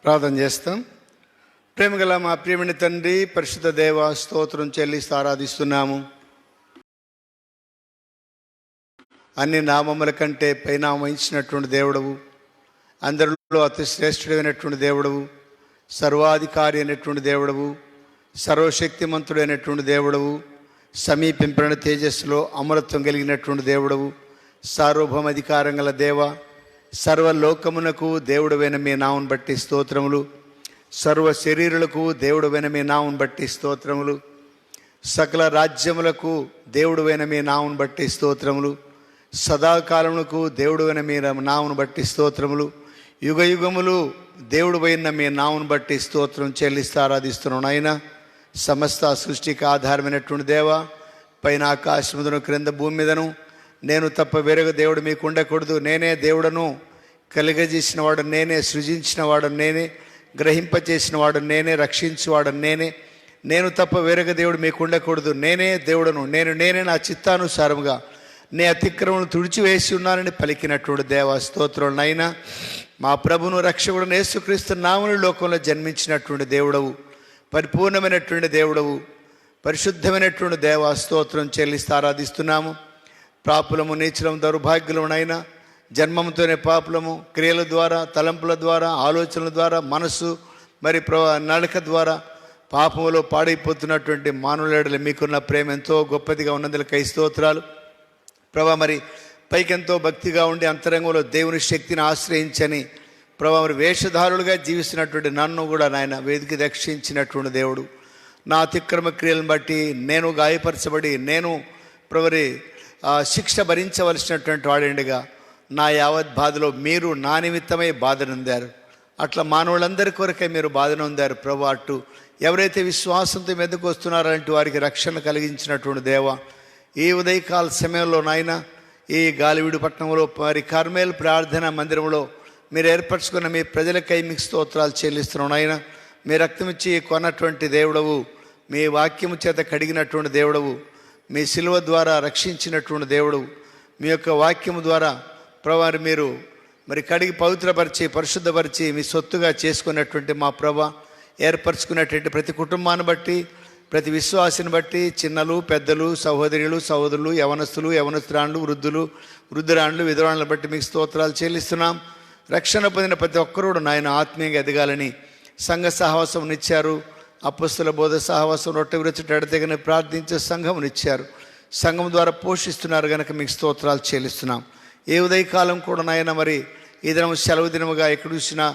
ప్రార్థన చేస్తాం. ప్రేమగల మా ప్రియమైన తండ్రి, పరిశుద్ధ దేవ, స్తోత్రం చెల్లిస్తూ ఆరాధిస్తున్నాము. అన్ని నామముల కంటే పైనామం ఇచ్చినటువంటి దేవుడవు, అందరిలో అతి శ్రేష్ఠుడైనటువంటి దేవుడవు, సర్వాధికారి అయినటువంటి దేవుడవు, సర్వశక్తిమంతుడైనటువంటి దేవుడవు, సమీపింపన తేజస్సులో అమరత్వం కలిగినటువంటి దేవుడవు, సార్వభౌమాధికారం గల దేవ, సర్వలోకమునకు దేవుడవైన మీ నామమును బట్టి స్తోత్రములు. సర్వ శరీరులకు దేవుడవైన మీ నామమును బట్టి స్తోత్రములు. సకల రాజ్యములకు దేవుడవైన మీ నామమును బట్టి స్తోత్రములు. సదాకాలమునకు దేవుడవైన మీ నామమును బట్టి స్తోత్రములు. యుగ యుగములు దేవుడవైన మీ నామమును బట్టి స్తోత్రం చెల్లిస్తూ ఆరాధిస్తున్నాను. నాయన, సమస్త సృష్టికి ఆధారమైనటువంటి దేవ, పైన ఆకాశముదను క్రింద భూమి మీదను నేను తప్ప వేరొక దేవుడు మీకు ఉండకూడదు. నేనే దేవుడను, కలిగజేసిన వాడు నేనే, సృజించిన వాడు నేనే, గ్రహింపచేసిన వాడు నేనే, రక్షించేవాడు నేనే. నేను తప్ప వేరొక దేవుడు మీకు ఉండకూడదు. నేనే దేవుడను, నేనే నా చిత్తానుసారముగా నే అతిక్రమను తుడిచివేసి ఉన్నానని పలికినటువంటి దేవ, స్తోత్రం. నైనా మా ప్రభును రక్షకుడు యేసుక్రీస్తు నామమున లోకంలో జన్మించినటువంటి దేవుడవు, పరిపూర్ణమైనటువంటి దేవుడవు, పరిశుద్ధమైనటువంటి దేవ, స్తోత్రం చెల్లిస్తూ ఆరాధిస్తున్నాము. పాపులము, నీచలము, దౌర్భాగ్యులమునైనా జన్మంతోనే పాపులము, క్రియల ద్వారా, తలంపుల ద్వారా, ఆలోచనల ద్వారా, మనసు మరి నడక ద్వారా పాపములో పాడైపోతున్నటువంటి మానవుల మీకున్న ప్రేమ ఎంతో గొప్పదిగా ఉన్నందుకై స్తోత్రాలు. ప్రభా, మరి పైకెంతో భక్తిగా ఉండి అంతరంగంలో దేవుని శక్తిని ఆశ్రయించని ప్రభా, మరి వేషధారులుగా జీవిస్తున్నటువంటి నన్ను కూడా నాయన వేదిక రక్షించినటువంటి దేవుడు. నా అతిక్రమ క్రియలను బట్టి నేను గాయపరచబడి నేను ప్రభరి శిక్ష భరించవలసినటువంటి వాడిండిగా నా యావత్ బాధలో మీరు నా నిమిత్తమై బాధ నొందారు. అట్లా మానవులందరి కొరకై మీరు బాధ నొందారు ప్రభు. అటు ఎవరైతే విశ్వాసంతో మెదకు వస్తున్నారంటే వారికి రక్షణ కలిగించినటువంటి దేవ, ఈ ఉదయకాల సమయంలో నాయన ఈ గాలివీడు పట్టణంలో మరి కర్మేల్ ప్రార్థన మందిరంలో మీరు ఏర్పరచుకున్న మీ ప్రజలకై మీకు స్తోత్రాలు చెల్లిస్తున్నాం. నాయన, మీ రక్తమిచ్చి కొన్నటువంటి దేవుడవు, మీ వాక్యము చేత కడిగినటువంటి దేవుడవు, మీ శిలువ ద్వారా రక్షించినటువంటి దేవుడు, మీ యొక్క వాక్యము ద్వారా ప్రభాని మీరు మరి కడిగి పవిత్రపరిచి పరిశుద్ధపరిచి మీ సొత్తుగా చేసుకున్నటువంటి మా ప్రభ, ఏర్పరచుకున్నటువంటి ప్రతి కుటుంబాన్ని బట్టి, ప్రతి విశ్వాసిని బట్టి, చిన్నలు పెద్దలు, సహోదరులు సహోదరులు, యవనస్తులు యవనస్తురాండ్లు, వృద్ధులు వృద్ధురాండ్లు, విధవాళ్ళని బట్టి మీకు స్తోత్రాలు చెల్లిస్తున్నాం. రక్షణ పొందిన ప్రతి ఒక్కరూ నాయన ఆత్మీయంగా ఎదగాలని సంఘ సహవాసమునిచ్చారు. అపొస్తలుల బోధ సహవాసం, రొట్టె విరచుట ఎడతెగని ప్రార్థించే సంఘమునిచ్చారు. సంఘం ద్వారా పోషిస్తున్నారు కనుక మీకు స్తోత్రాలు చెల్లిస్తున్నాం. ఏ ఉదయకాలం కూడా నాయన మరి ఈ దినం సెలవు దినముగా ఎక్కడ చూసినా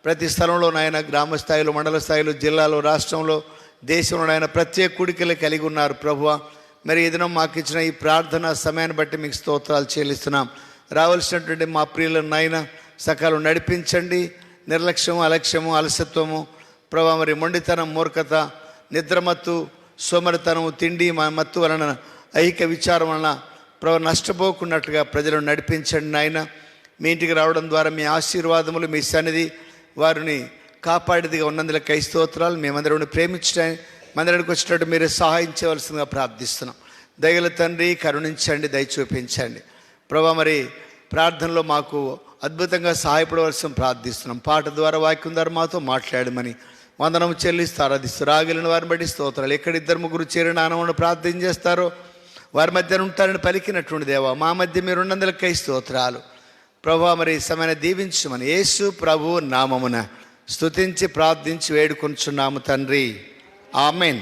ప్రతి స్థలంలో నాయన గ్రామ స్థాయిలో, మండల స్థాయిలో, జిల్లాలో, రాష్ట్రంలో, దేశంలో నాయన ప్రత్యేక కూడికలు కలిగి ఉన్నారు ప్రభువ. మరి ఈ దినం మాకు ఇచ్చిన ఈ ప్రార్థన సమయాన్ని బట్టి మీకు స్తోత్రాలు చెల్లిస్తున్నాం. రావాల్సినటువంటి మా ప్రియులను నాయన సకాలం నడిపించండి. నిర్లక్ష్యము, అలక్ష్యము, అలసత్వము ప్రభా, మరి మొండితనం, మూర్ఖత, నిద్రమత్తు, సోమరితనము, తిండి మత్తు వలన, ఐహిక విచారం వలన ప్రభా నష్టపోకున్నట్లుగా ప్రజలను నడిపించండి నాయన. మీ ఇంటికి రావడం ద్వారా మీ ఆశీర్వాదములు, మీ సన్నిధి వారిని కాపాడేదిగా ఉన్నందుకై స్తోత్రాలు. మేమందరం ప్రేమించడానికి మందిరానికి వచ్చినట్టు మీరు సహాయం చేయవలసిందిగా ప్రార్థిస్తున్నాం. దయగల తండ్రి, కరుణించండి, దయ చూపించండి ప్రభా. మరి ప్రార్థనలో మాకు అద్భుతంగా సహాయపడవలసిన ప్రార్థిస్తున్నాం. పాట ద్వారా, వాక్యం ద్వారా మాతో మాట్లాడమని వందనము చెల్లిస్తూ ఆరాధిస్తూ రాగలిగిన వారిని బట్టి స్తోత్రాలు. ఎక్కడ ఇద్దరు ముగ్గురు చేరిన ఆనందంలో ప్రార్థన చేస్తారో వారి మధ్య ఉంటారని పలికినటువంటి దేవా, మా మధ్య మీరు ఉన్నందుకై స్తోత్రాలు ప్రభా. మరి సమయాన్ని దీవించమని యేసు ప్రభు నామమున స్తుతించి ప్రార్థించి వేడుకొంచున్నాము తండ్రి, ఆమెన్.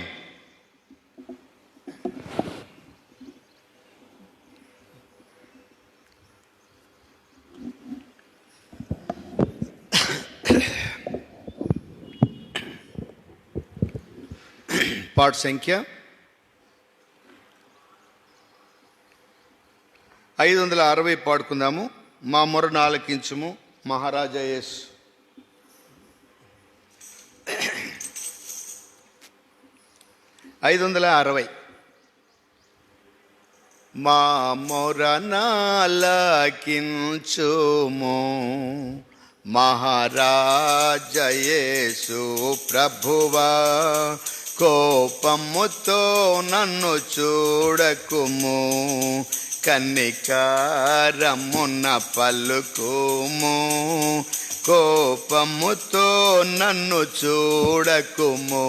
పాట సంఖ్య 560 పాడుకుందాము. మా మొరను ఆలకించుము మహారాజా యేసు. 560. మా మొరను ఆలకించుము మహారాజా యేసు ప్రభువా, కోపముతో నన్ను చూడకుము, కన్నికారమున పలుకుము, కోపముతో నన్ను చూడకుము,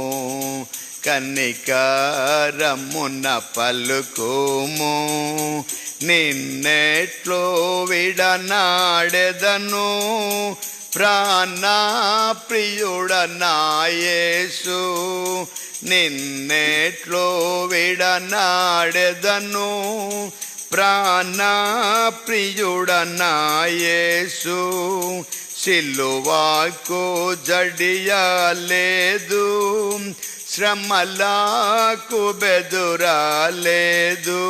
కనికరమున పలుకుము. నిన్నెట్లో విడనాడెదను, ప్రాణ ప్రియుడనా యేసు. నిన్నెట్లో విడనాడెదను, ప్రాణ ప్రియుడనా యేసు. సిలువకు జడియలేదు, శ్రమలకు బెదురాలేదు.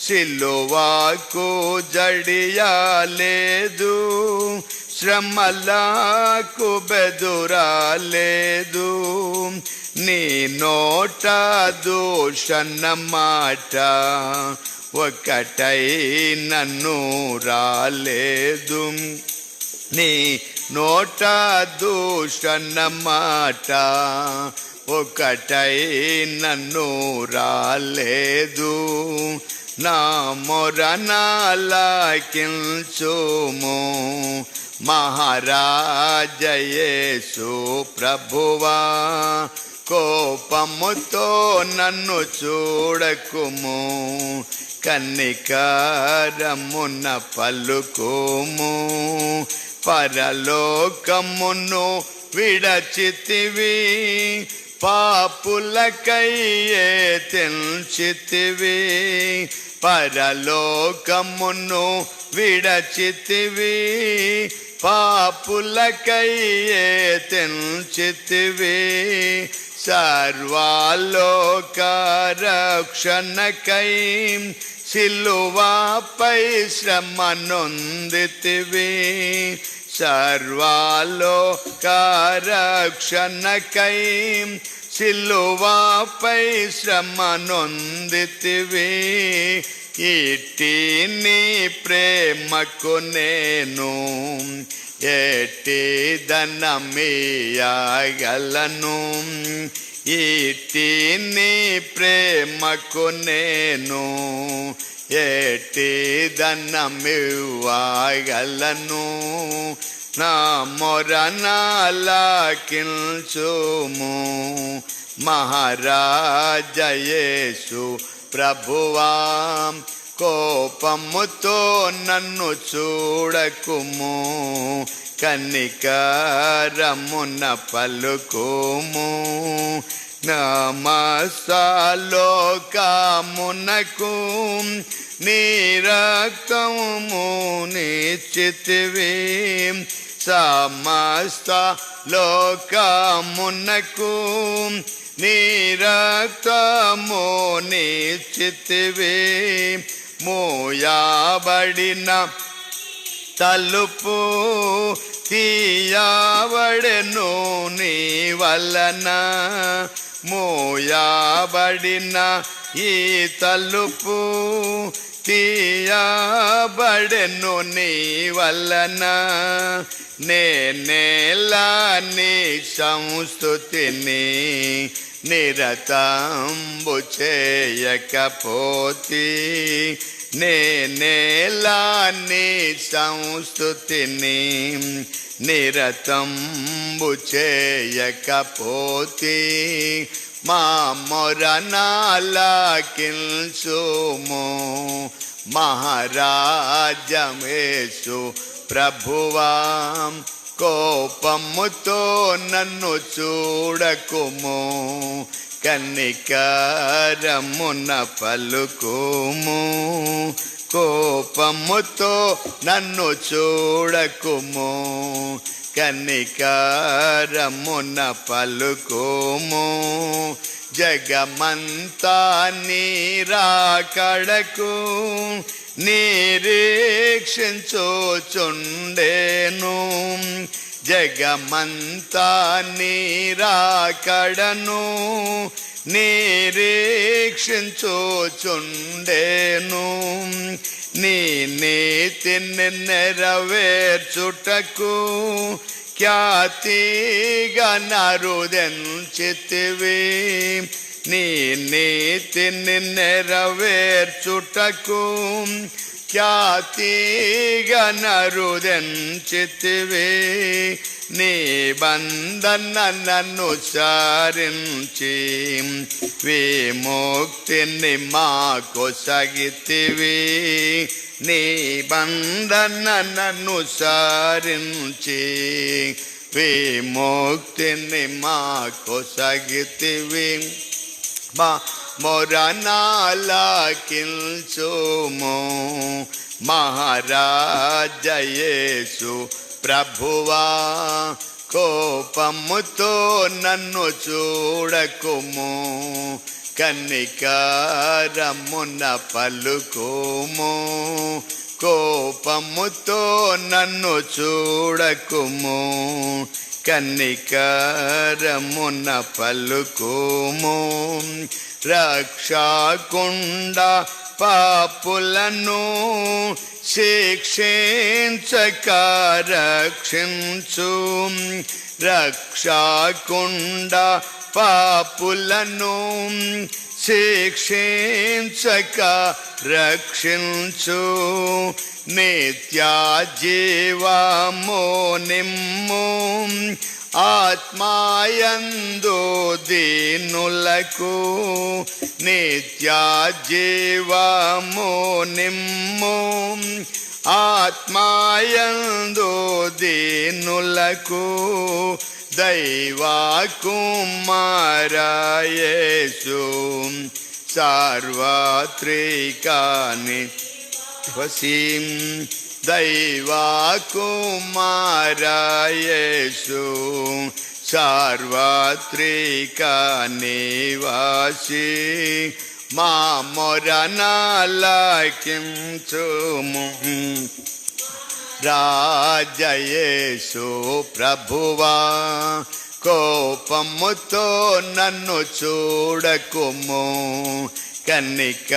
సిలువకు జడియలేదు, శ్రమలకు బెదురాలేదు. నీ నోట దూషణ మాట ఒకటై నన్ను రాలేదు. నీ నోట దూషణ మాట ఒకటై నన్ను రాలేదు. నా మొరనాలకించుము, మహారాజా యేసు ప్రభువా. కోపముతో నన్ను చూడకుము, కనికరమున పలుకుము. పరలోకమును విడచితివి, పాపులకయ్యే తెంచితివి. పరలోకమును విడచితివి, పాపులకయ్యే తెంచితివి. సర్వలోక రక్షణకై సిలువపై శ్రమ నొందితివి. సర్వలోక రక్షణకై సిలువపై శ్రమ నొందితివి. ఇట్టి నీ ప్రేమకు నేను ఎట్టి ధనమియ్యగలను. ఇట్టి నీ ప్రేమకు నేను ఎట్టి ధనమివ్వగలను. నా మొరనాలకించుము, మహారాజా యేసు ప్రభువా. కోపముతో నన్ను చూడకుము, కనికరమున పలుకుము. నమస్సలోకమునకు నీ రక్తము నిశ్చితివి. సమస్త లోకమునకు నీ రక్తము నిశ్చితివి. మోయబడిన తలుపు తీయబడెను నీ వలన. మోయబడిన ఈ తలుపు తీయబడెను నీ వలన. నేనేలా నీ సంస్తుతిని నిరతంబు చేయకపోతే, నేనేలా నీ సంస్తుతిని నిరతంబు చేయకపోతే. మా మొరనాలకించుము, మహారాజా యేసు ప్రభువా. కోపముతో నన్ను చూడకుము, కనికరమున పలుకుము. కోపముతో నన్ను చూడకుము, కనికరమున పలుకుము. జగమంతా నీ రాకడకు నిరీక్షించుచుండెను. జగమంతా నీ రాకడను నిరీక్షించుచుండెను. నీ నీతిని నెరవేర్చుటకు ఖ్యాతిగా నరుదెంచితివి. నీ నీతిని నెరవేర్చుటకు ఖ్యాతిగా నరుదెంచితివి, నీ బంధన నన్ను సారించి విముక్తిని మాకు సగితివి, నీ బంధన నన్ను సారించి విముక్తిని మాకు సగితివి. మా మొరనాలకించుము మహారాజ యేసు ప్రభువా, కోపముతో నన్ను చూడకుము, కనికరమున పలుకుము, కోపముతో నన్ను చూడకుము, కనికరమున పలుకుము. రక్షకుండా పాపులను శిక్షించక రక్షించు, రక్షకుండా పాపులను శిక్షించక రక్షించు, నిత్య జీవము నిమ్ము, ఆత్మాయందు దీనులకు నిత్య జీవము నిమ్ము, ఆత్మాయందు దీనులకు దైవా కుమార యేసు సార్వత్రికాని వసీం, దైవా కుమార యేసు సార్వత్రిక నివాసి, మా మొరనాలకించుము రాజ యేసు ప్రభువా, కోపముతో నన్ను చూడకుము, కనికరమున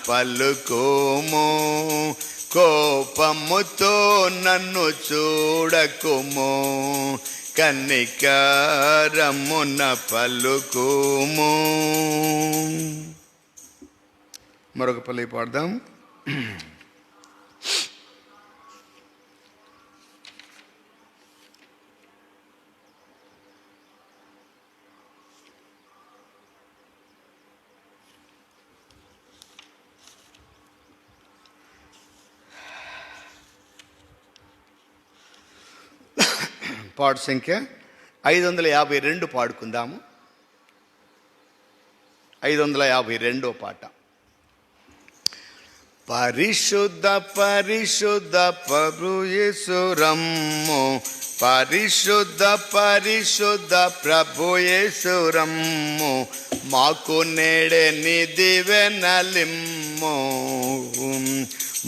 పలుకుము, కోపముతో నన్ను చూడకుము, కనికరమున పలుకుము. మరొక పల్లి పాడదాం. పాడు సంఖ్య 552 పాడుకుందాము. 552 పాట. పరిశుద్ధ పరిశుద్ధ ప్రభు యేసు రమ్ము, పరిశుద్ధ పరిశుద్ధ ప్రభు యేసు రమ్ము, మాకు నేడే నీ దివెనలిమ్ము,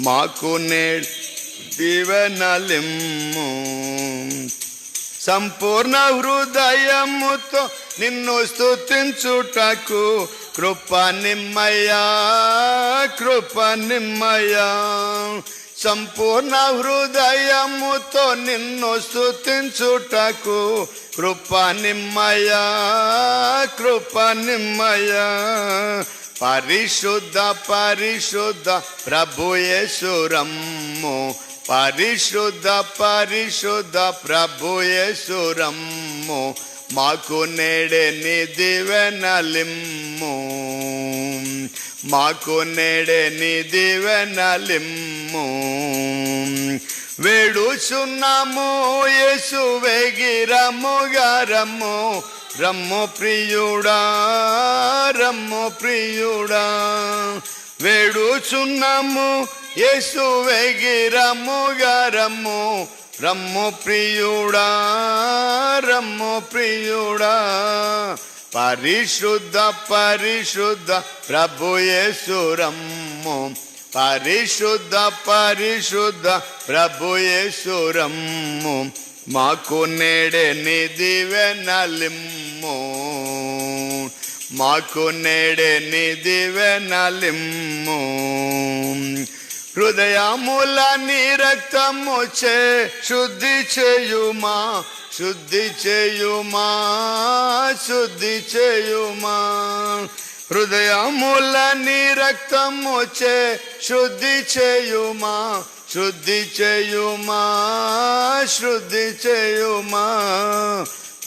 మాకు నేడే దివెనలిమ్ము. సంపూర్ణ హృదయముతో నిన్ను స్తుతించుటకు కృప నిమ్మయ్యా, కృప నిమ్మయ్యా. సంపూర్ణ హృదయముతో నిన్ను స్తుతించుటకు కృప నిమ్మయ్యా, కృప నిమ్మయ్యా. పరిశుద్ధ పరిశుద్ధ ప్రభు యేసు రమ్ము, పరిశుద్ధ పరిశుద్ధ ప్రభు యేసు రమ్ము, మాకు నేడే నీ దివెనలిమ్ము, మాకు నేడే నీ దివెనలిమ్ము. వేడుచున్నాము యేసు వేగిరముగా రమ్ము, రమ్ము ప్రియుడా, రమ్ము ప్రియుడా. వేడుచున్నాము యేసు వేగిరముగా రమ్ము, రమ్ము ప్రియుడా, రమ్ము ప్రియుడా. పరిశుద్ధ పరిశుద్ధ ప్రభు యేసు రమ్ము, పరిశుద్ధ పరిశుద్ధ ప్రభు యేసు రమ్ము, మాకు నేడే నీ దివెనలిమ్ము, మాకు నేడే నీ దివెనలిమ్ము. హృదయముల నీ రక్తము చే శుద్ధి చేయుమా, శుద్ధి చేయుమా, శుద్ధి చేయుమా. హృదయములని రక్తముచే శుద్ధి చేయుమా, శుద్ధి చేయుమా, శుద్ధి చేయుమా.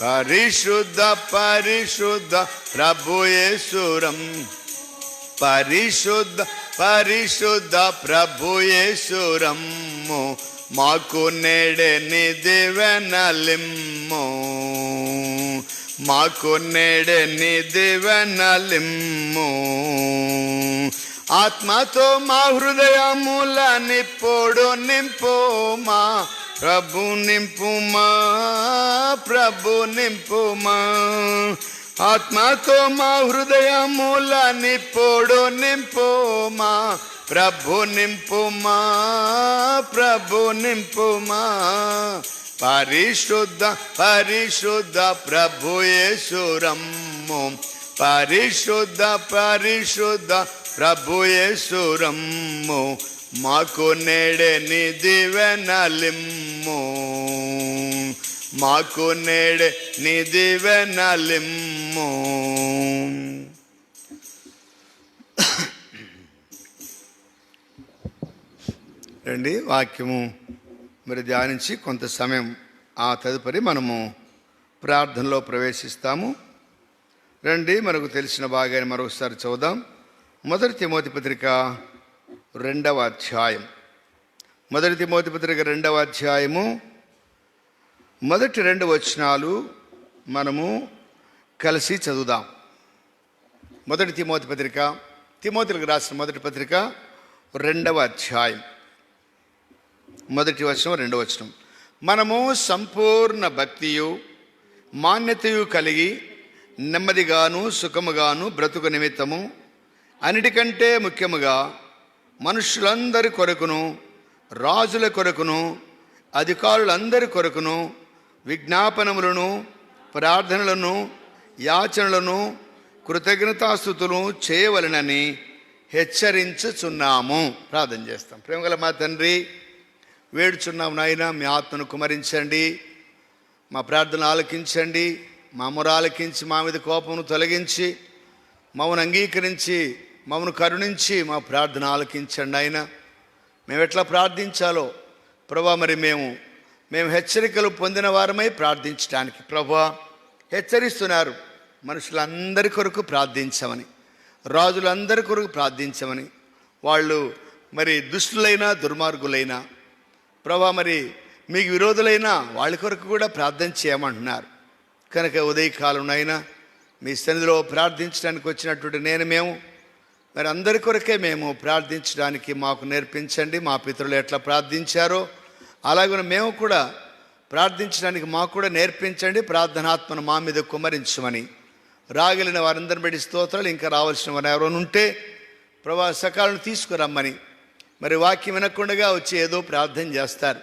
పరిశుద్ధ పరిశుద్ధ ప్రభు యేసురం, పరిశుద్ధ పరిశుద్ధ ప్రభు యేసురమ్ము. మాకు నేడే నీ దివెనలిమ్ము, మాకు నేడే నీ దివెనలిమ్ము. ఆత్మతో మా హృదయముల నిప్పుడు నింపుమా, ప్రభు నింపుమా, ప్రభు నింపుమా. ఆత్మతో మా హృదయముల నిప్పుడు నింపుమా, ప్రభు నింపుమా, ప్రభు నింపుమా. పరిశుద్ధ పరిశుద్ధ ప్రభు యేసురమ్ము, పరిశుద్ధ పరిశుద్ధ ప్రభు యేసురమ్ము. మాకు నేడే నీ దివెనలిమ్ము, మాకు నేడే నీ దివెనలిమ్ము. రండి వాక్యము మరి ధ్యానించి కొంత సమయం ఆ తదుపరి మనము ప్రార్థనలో ప్రవేశిస్తాము. రండి మనకు తెలిసిన భాగాన్ని మరొకసారి చదువుదాం. 1 తిమోతి పత్రిక 2వ అధ్యాయం. 1 తిమోతి పత్రిక 2వ అధ్యాయము మొదటి 2 వచనాలు మనము కలిసి చదువుదాం. 1 తిమోతి పత్రిక, తిమోతిలకు రాసిన మొదటి పత్రిక 2వ అధ్యాయం, మొదటి వచనం 2వ వచనం. మనము సంపూర్ణ భక్తియు మాన్యతయు కలిగి నెమ్మదిగాను సుఖముగాను బ్రతుకు నిమిత్తము అన్నిటికంటే ముఖ్యముగా మనుషులందరి కొరకును రాజుల కొరకును అధికారులందరి కొరకును విజ్ఞాపనములను ప్రార్థనలను యాచనలను కృతజ్ఞతాస్తుతులు చేయవలెనని హెచ్చరించుచున్నాము. ప్రార్థన చేస్తాం. ప్రేమగల మా తండ్రి, వేడుచున్నాం నాయన, మీ ఆత్మను కుమరించండి, మా ప్రార్థన ఆలకించండి, మా మొర ఆలకించి మా మీద కోపమును తొలగించి మమ్మను అంగీకరించి మమ్మను కరుణించి మా ప్రార్థన ఆలకించండి ఆయన. మేము ఎట్లా ప్రార్థించాలో ప్రభా, మరి మేము హెచ్చరికలు పొందిన వారమై ప్రార్థించడానికి ప్రభా హెచ్చరిస్తున్నారు. మనుషులందరి కొరకు ప్రార్థించమని, రాజులందరి కొరకు ప్రార్థించమని, వాళ్ళు మరి దుష్టులైనా దుర్మార్గులైనా ప్రభా మరి మీకు విరోధులైనా వాళ్ళ కొరకు కూడా ప్రార్థన చేయమంటున్నారు. కనుక ఉదయకాలంనైనా మీ సన్నిధిలో ప్రార్థించడానికి వచ్చినటువంటి మేము మరి అందరి కొరకే మేము ప్రార్థించడానికి మాకు నేర్పించండి. మా పితరులు ఎట్లా ప్రార్థించారో అలాగే మేము కూడా ప్రార్థించడానికి మాకు కూడా నేర్పించండి. ప్రార్థనాత్మను మా మీద కుమ్మరించమని, రాగలిగిన వారందరిని బట్టి స్తోత్రాలు. ఇంకా రావాల్సిన వారు ఎవరైనా ఉంటే ప్రభా సకాలను తీసుకురమ్మని. మరి వాక్యం వినకుండా వచ్చి ఏదో ప్రార్థన చేస్తారు,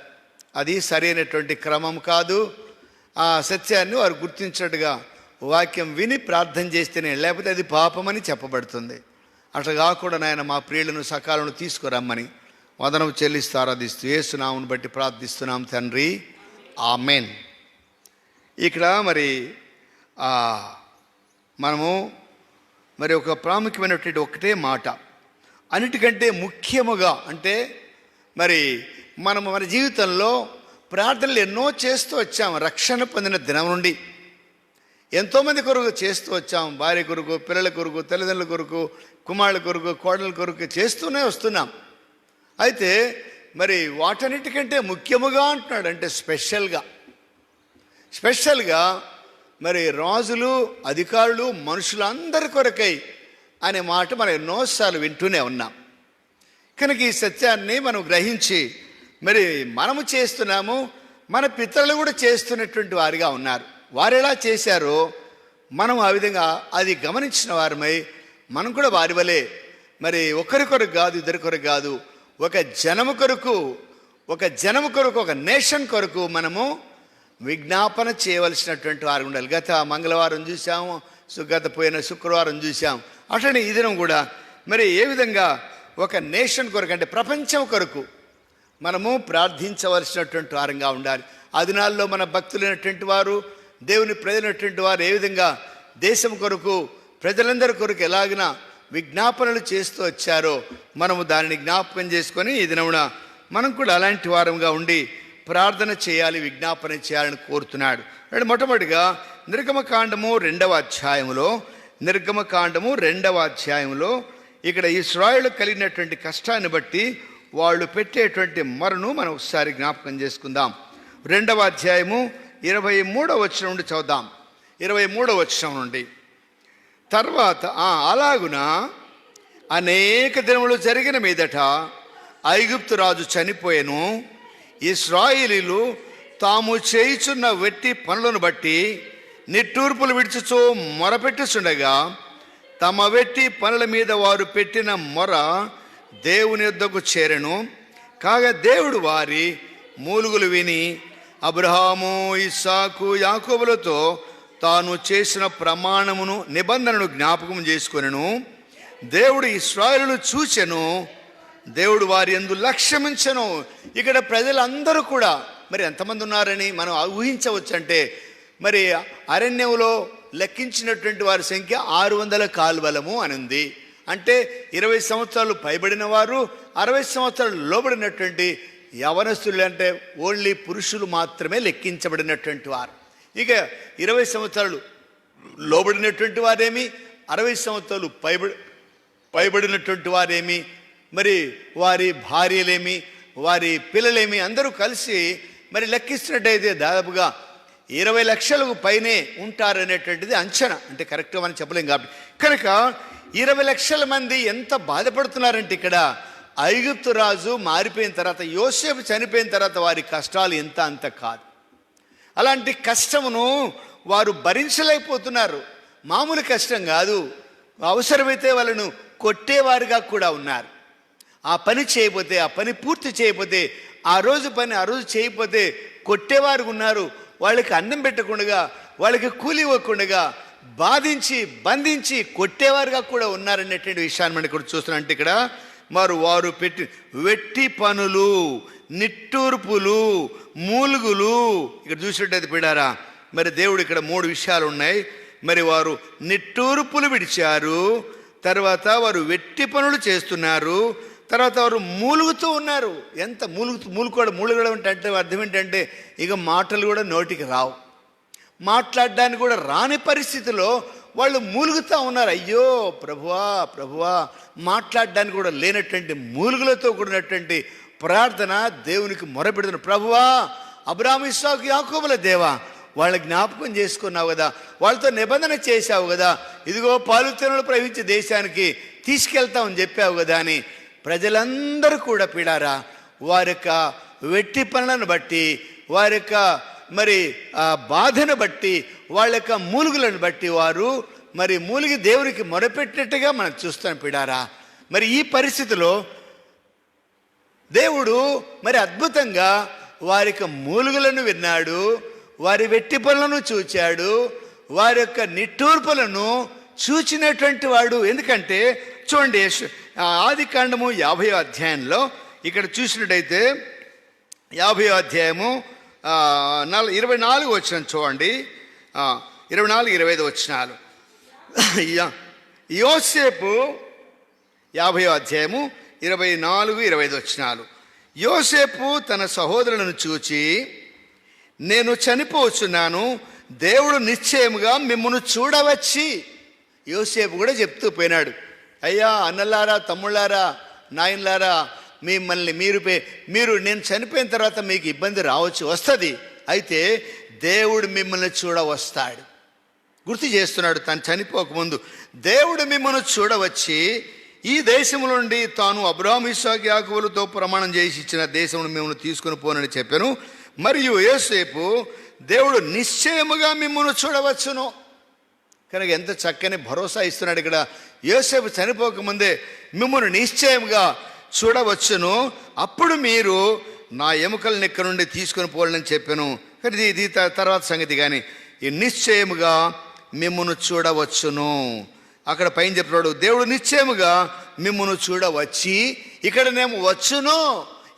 అది సరైనటువంటి క్రమం కాదు. ఆ సత్యాన్ని వారు గుర్తించినట్టుగా వాక్యం విని ప్రార్థన చేస్తేనే, లేకపోతే అది పాపమని చెప్పబడుతుంది. అట్లా కాకుండా నాయన మా ప్రియులను సకాలను తీసుకురమ్మని వదనం చెల్లిస్తూ ఆరాధిస్తూ యేసునామమును బట్టి ప్రార్థిస్తున్నాం తండ్రి, ఆమెన్. ఇక్కడ మరి మనము మరి ఒక ప్రాముఖ్యమైనటువంటి ఒకటే మాట, అన్నిటికంటే ముఖ్యముగా అంటే మరి మనము మన జీవితంలో ప్రార్థనలు ఎన్నో చేస్తూ వచ్చాము. రక్షణ పొందిన దినం నుండి ఎంతోమంది కొరకు చేస్తూ వచ్చాం. భార్య కొరకు, పిల్లల కొరకు, తల్లిదండ్రుల కొరకు, కుమారుల కొరకు, కోడల కొరకు చేస్తూనే వస్తున్నాం. అయితే మరి వాటన్నిటికంటే ముఖ్యముగా అంటున్నాడు, అంటే స్పెషల్గా మరి రాజులు, అధికారులు, మనుషులందరి కొరకై అనే మాట మనం ఎన్నోసార్లు వింటూనే ఉన్నాం. కనుక ఈ సత్యాన్ని మనం గ్రహించి మరి మనము చేస్తున్నాము, మన పితరులు కూడా చేస్తున్నటువంటి వారిగా ఉన్నారు. వారు ఎలా చేశారో మనం ఆ విధంగా అది గమనించిన వారమై మనం కూడా వారి వలె మరి ఒకరి కొరకు కాదు, ఇద్దరి కొరకు కాదు, ఒక జనము కొరకు, ఒక నేషన్ కొరకు మనము విజ్ఞాపన చేయవలసినటువంటి వారు ఉండాలి. గత మంగళవారం చూసాము, గత పోయిన శుక్రవారం చూసాం. అట్లనే ఈ దినం కూడా మరి ఏ విధంగా ఒక నేషన్ కొరకు, అంటే ప్రపంచం కొరకు మనము ప్రార్థించవలసినటువంటి వారంగా ఉండాలి. ఆ దినాల్లో మన భక్తులైనటువంటి వారు, దేవుని ప్రజలైనటువంటి వారు ఏ విధంగా దేశం కొరకు ప్రజలందరి కొరకు ఎలాగిన విజ్ఞాపనలు చేస్తూ వచ్చారో మనము దానిని జ్ఞాపకం చేసుకొని ఈ దినమున మనం కూడా అలాంటి వారంగా ఉండి ప్రార్థన చేయాలి, విజ్ఞాపన చేయాలని కోరుతున్నాడు. మొట్టమొదటిగా నిర్గమకాండము 2వ అధ్యాయంలో ఇక్కడ ఇశ్రాయేలు కలిగినటువంటి కష్టాన్ని బట్టి వాళ్ళు పెట్టేటువంటి మొరను మనం ఒకసారి జ్ఞాపకం చేసుకుందాం. 2వ అధ్యాయము 23వ వచనం నుండి చదువుదాం. 23వ వచనం నుండి, తర్వాత అలాగున అనేక దినములు జరిగిన మీదట ఐగుప్తు రాజు చనిపోయెను. ఇశ్రాయేలీలు తాము చేయుచున్న వెట్టి పనులను బట్టి నిట్టూర్పులు విడిచుచో మొరపెట్టుచుండగా తమ వెట్టి పనుల మీద వారు పెట్టిన మొర దేవుని యొద్దకు చేరెను. కాగా దేవుడు వారి మూలుగులు విని అబ్రహాము, ఇస్సాకు, యాకోబులతో తాను చేసిన ప్రమాణమును, నిబంధనను జ్ఞాపకం చేసుకొనెను. దేవుడు ఇశ్రాయేలును చూచెను, దేవుడు వారి యందు లక్ష్యమించెను. ఇక్కడ ప్రజలందరూ కూడా మరి ఎంతమంది ఉన్నారని మనం ఊహించవచ్చు. అంటే మరి అరణ్యంలో లెక్కించినటువంటి వారి సంఖ్య 600 కాల్వలము అని ఉంది. అంటే 20 సంవత్సరాలు పైబడిన వారు, 60 సంవత్సరాలు లోబడినటువంటి యవనస్తులు, అంటే ఓన్లీ పురుషులు మాత్రమే లెక్కించబడినటువంటి వారు. ఇక 20 సంవత్సరాలు లోబడినటువంటి వారేమి, 60 సంవత్సరాలు పైబడినటువంటి వారేమి, మరి వారి భార్యలేమి, వారి పిల్లలేమి, అందరూ కలిసి మరి లెక్కిస్తున్నట్టయితే దాదాపుగా 20 లక్షలకు పైనే ఉంటారనేటువంటిది అంచనా. అంటే కరెక్ట్గా మనం చెప్పలేం కాబట్టి కనుక 20 లక్షల మంది ఎంత బాధపడుతున్నారంటే ఇక్కడ ఐగుప్తు రాజు మారిపోయిన తర్వాత, యోసేపు చనిపోయిన తర్వాత వారి కష్టాలు ఎంత అంత కాదు. అలాంటి కష్టమును వారు భరించలేకపోతున్నారు. మామూలు కష్టం కాదు, అవసరమైతే వాళ్ళను కొట్టేవారుగా కూడా ఉన్నారు. ఆ పని చేయకపోతే, ఆ పని పూర్తి చేయకపోతే, ఆ రోజు పని ఆ రోజు చేయకపోతే కొట్టేవారు ఉన్నారు. వాళ్ళకి అన్నం పెట్టకుండా, వాళ్ళకి కూలి ఇవ్వకుండా బాధించి బంధించి కొట్టేవారుగా కూడా ఉన్నారనేటువంటి విషయాన్ని మనం ఇక్కడ చూస్తున్నాం. అంటే ఇక్కడ వారు పెట్టి వెట్టి పనులు, నిట్టూర్పులు, మూలుగులు ఇక్కడ చూసినట్టయితే పిడారా, మరి దేవుడు ఇక్కడ 3 విషయాలు ఉన్నాయి. మరి వారు నిట్టూర్పులు విడిచారు, తర్వాత వారు వెట్టి పనులు చేస్తున్నారు, తర్వాత వారు మూలుగుతూ ఉన్నారు. ఎంత మూలుగడం అంటే అర్థం ఏంటంటే ఇక మాటలు కూడా నోటికి రావు, మాట్లాడడానికి కూడా రాని పరిస్థితిలో వాళ్ళు మూలుగుతూ ఉన్నారు. అయ్యో ప్రభువా మాట్లాడడానికి కూడా లేనటువంటి మూలుగులతో కూడినటువంటి ప్రార్థన దేవునికి మొరపెడుతున్న. ప్రభువా, అబ్రాహాము, ఇస్సాకు, యాకోబుల దేవా, వాళ్ళ జ్ఞాపకం చేసుకున్నావు కదా, వాళ్ళతో నిబంధన చేశావు కదా, ఇదిగో పాలు తేనెలు ప్రవహించే దేశానికి తీసుకెళ్తామని చెప్పావు కదా అని ప్రజలందరూ కూడా పిడారా వారి యొక్క వెట్టి పనులను బట్టి, వారి యొక్క మరి బాధను బట్టి, వాళ్ళ యొక్క మూలుగులను బట్టి వారు మరి మూలిగి దేవునికి మొరపెట్టినట్టుగా మనం చూస్తాం పిడారా. మరి ఈ పరిస్థితిలో దేవుడు మరి అద్భుతంగా వారి యొక్క మూలుగులను విన్నాడు, వారి వెట్టి పనులను చూచాడు, వారి యొక్క నిట్టూర్పులను చూచినటువంటి వాడు. ఎందుకంటే చూడండి, ఆదికాండము 50వ అధ్యాయంలో ఇక్కడ చూసినట్టయితే 50వ అధ్యాయము 24 వచనం చూడండి, 24-25 వచనాలు. యోసేపు 50వ అధ్యాయము 24-25 వచనాలు. యోసేపు తన సహోదరులను చూచి, నేను చనిపోవచ్చున్నాను, దేవుడు నిశ్చయముగా మిమ్మల్ని చూడవచ్చి. యోసేపు కూడా చెప్తూ పోయినాడు, అయ్యా అన్నలారా, తమ్ముళ్ళారా, నాయనలారా, మిమ్మల్ని మీరు నేను చనిపోయిన తర్వాత మీకు ఇబ్బంది రావచ్చు, వస్తుంది. అయితే దేవుడు మిమ్మల్ని చూడవస్తాడు. గుర్తు చేస్తున్నాడు, తను చనిపోకముందు దేవుడు మిమ్మల్ని చూడవచ్చి ఈ దేశము నుండి తాను అబ్రహాము, ఇస్సాకు, యాకోబులతో ప్రమాణం చేసి ఇచ్చిన దేశమును మిమ్మల్ని తీసుకుని పోనని చెప్పాను. మరియు యోసేపు, దేవుడు నిశ్చయముగా మిమ్మల్ని చూడవచ్చును. కనుక ఎంత చక్కని భరోసా ఇస్తున్నాడు ఇక్కడ. యోసేపు చనిపోకముందే మిమ్మల్ని నిశ్చయంగా చూడవచ్చును, అప్పుడు మీరు నా ఎముకలను ఇక్కడ నుండి తీసుకొని పోవాలని చెప్పాను. కానీ ఇది తర్వాత సంగతి. కానీ ఈ నిశ్చయముగా మిమ్మల్ని చూడవచ్చును, అక్కడ పైన చెప్తున్నాడు దేవుడు నిశ్చయముగా మిమ్మల్ని చూడవచ్చి, ఇక్కడనేమో వచ్చును,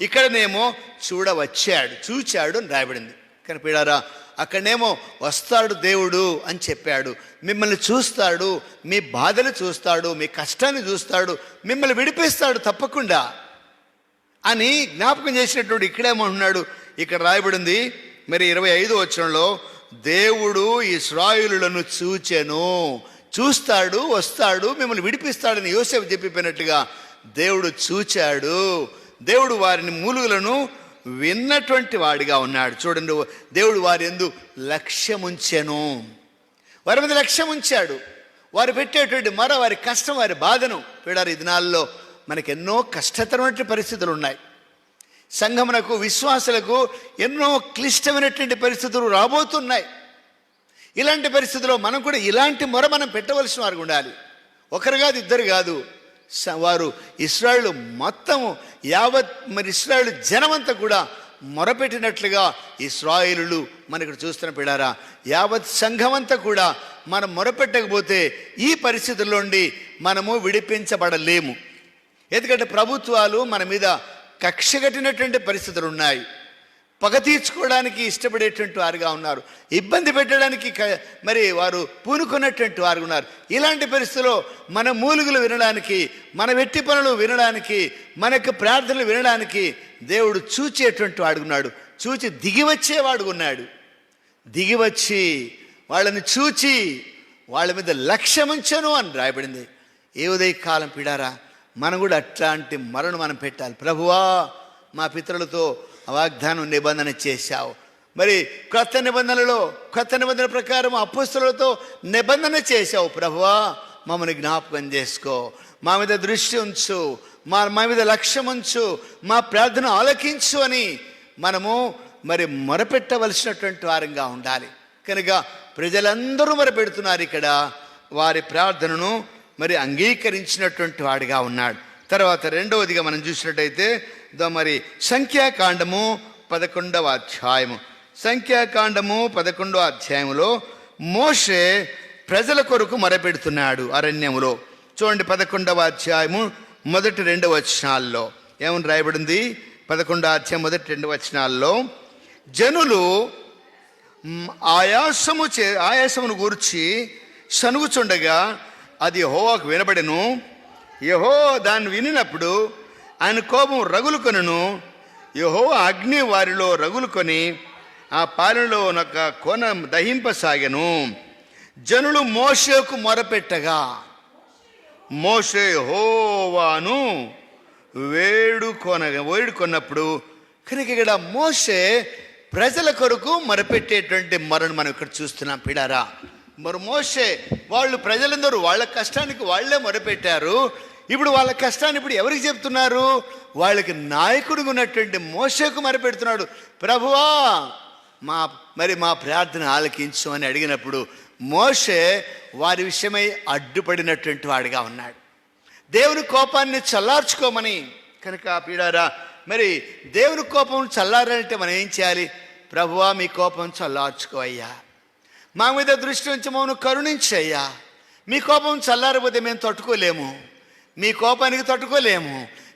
ఇక్కడనేమో చూడవచ్చాడు, చూచాడు అని రాయబడింది. కానీ పిడారా, అక్కడనేమో వస్తాడు దేవుడు అని చెప్పాడు. మిమ్మల్ని చూస్తాడు, మీ బాధలు చూస్తాడు, మీ కష్టాన్ని చూస్తాడు, మిమ్మల్ని విడిపిస్తాడు తప్పకుండా అని జ్ఞాపకం చేసినటువంటి ఇక్కడేమంటున్నాడు. ఇక్కడ రాయబడింది మరి 25వ వచనంలో, దేవుడు ఇశ్రాయేలులను చూచెను. చూస్తాడు, వస్తాడు, మిమ్మల్ని విడిపిస్తాడని యోసేపు చెప్పిపోయినట్టుగా దేవుడు చూచాడు. దేవుడు వారిని మూలుగులను విన్నటువంటి వాడిగా ఉన్నాడు. చూడండి, దేవుడు వారి యందు లక్ష్యముంచెను. వారి మీద లక్ష్యం ఉంచాడు. వారు పెట్టేటువంటి వారి కష్టం, వారి బాధను చూడారు. ఈ దినాల్లో మనకు ఎన్నో కష్టతరమైన పరిస్థితులు ఉన్నాయి. సంఘమునకు, విశ్వాసులకు ఎన్నో క్లిష్టమైనటువంటి పరిస్థితులు రాబోతున్నాయి. ఇలాంటి పరిస్థితుల్లో మనం కూడా ఇలాంటి మొర మనం పెట్టవలసిన వారు ఉండాలి. ఒకరు కాదు, ఇద్దరు కాదు. వారు ఇశ్రాయేలు మొత్తం యావత్ మరి ఇశ్రాయేలు జనమంతా కూడా మొరపెట్టినట్లుగా ఇశ్రాయేలులు మనకు చూస్తున్న పిడారా, యావత్ సంఘమంతా కూడా మనం మొరపెట్టకపోతే ఈ పరిస్థితుల్లో నుండి మనము విడిపించబడలేము. ఎందుకంటే ప్రభుత్వాలు మన మీద కక్ష కట్టినటువంటి పరిస్థితులు ఉన్నాయి. పగ తీర్చుకోవడానికి ఇష్టపడేటువంటి వారుగా ఉన్నారు. ఇబ్బంది పెట్టడానికి మరి వారు పూనుకున్నటువంటి వారు ఉన్నారు. ఇలాంటి పరిస్థితుల్లో మన మూలుగులు వినడానికి, మన వెట్టి పనులు వినడానికి, మనకు ప్రార్థనలు వినడానికి దేవుడు చూచేటువంటి వాడుకున్నాడు. చూచి దిగివచ్చేవాడు ఉన్నాడు. దిగివచ్చి వాళ్ళని చూచి వాళ్ళ మీద లక్ష్యముంచను అని రాయబడింది. ఏ ఉదయకాలం పిడారా, మనం కూడా అట్లాంటి మరణం మనం పెట్టాలి. ప్రభువా, మా పితరులతో వాగ్దానం నిబంధన చేశావు. మరి కొత్త నిబంధన ప్రకారం అపోస్తలులతో నిబంధన చేశావు. ప్రభువా, మమ్మల్ని జ్ఞాపకం చేసుకో, మా మీద దృష్టి ఉంచు, మా మీద లక్ష్యం ఉంచు, మా ప్రార్థన ఆలకించు అని మనము మరి మొరపెట్టవలసినటువంటి వారంగా ఉండాలి. కనుక ప్రజలందరూ మొరపెడుతున్నారు. ఇక్కడ వారి ప్రార్థనను మరి అంగీకరించినటువంటి వాడిగా ఉన్నాడు. తర్వాత రెండవదిగా మనం చూసినట్టయితే మరి సంఖ్యాకాండము 11వ అధ్యాయము. సంఖ్యాకాండము 11వ అధ్యాయంలో మోషే ప్రజల కొరకు మొరపెడుతున్నాడు అరణ్యములో. చూడండి, 11వ అధ్యాయము మొదటి 2 వచనాల్లో ఏమని రాయబడింది? 11వ అధ్యాయం మొదటి 2 వచనాల్లో, జనులు ఆయాసమును గూర్చి సనుగుచుండగా అది యెహోవాకు వినబడెను. యెహోవా దాన్ని వినినప్పుడు ఆయన కోపం రగులుకొనెను. యెహోవా అగ్ని వారిలో రగులుకొని ఆ పాలెంలో ఒక కోన దహింపసాగెను. జనులు మోషేకు మొరపెట్టగా మోషే యెహోవాను వేడుకొన్నప్పుడు, కనుక ఇక్కడ మోషే ప్రజల కొరకు మొరపెట్టేటువంటి మొరను మనం ఇక్కడ చూస్తున్నాం పిడారా. మరి మోషే వాళ్ళు ప్రజలందరూ వాళ్ళ కష్టానికి వాళ్ళే మొరపెట్టారు. ఇప్పుడు వాళ్ళ కష్టాన్ని ఇప్పుడు ఎవరికి చెప్తున్నారు? వాళ్ళకి నాయకుడిగా ఉన్నటువంటి మోషేకు మొరపెడుతున్నాడు. ప్రభువా, మా ప్రార్థన ఆలకించు అని అడిగినప్పుడు మోషే వారి విషయమై అడ్డుపడినటువంటి వాడిగా ఉన్నాడు. దేవుని కోపాన్ని చల్లార్చుకోమని. కనుక పీడారా, మరి దేవుని కోపం చల్లారంటే మనం ఏం చేయాలి? ప్రభువా, మీ కోపం చల్లార్చుకో అయ్యా, మా మీద దృష్టి ఉంచి మమ్మల్ని కరుణించయ్యా. మీ కోపం చల్లారపోతే మేము తట్టుకోలేము, మీ కోపానికి తట్టుకోలేము,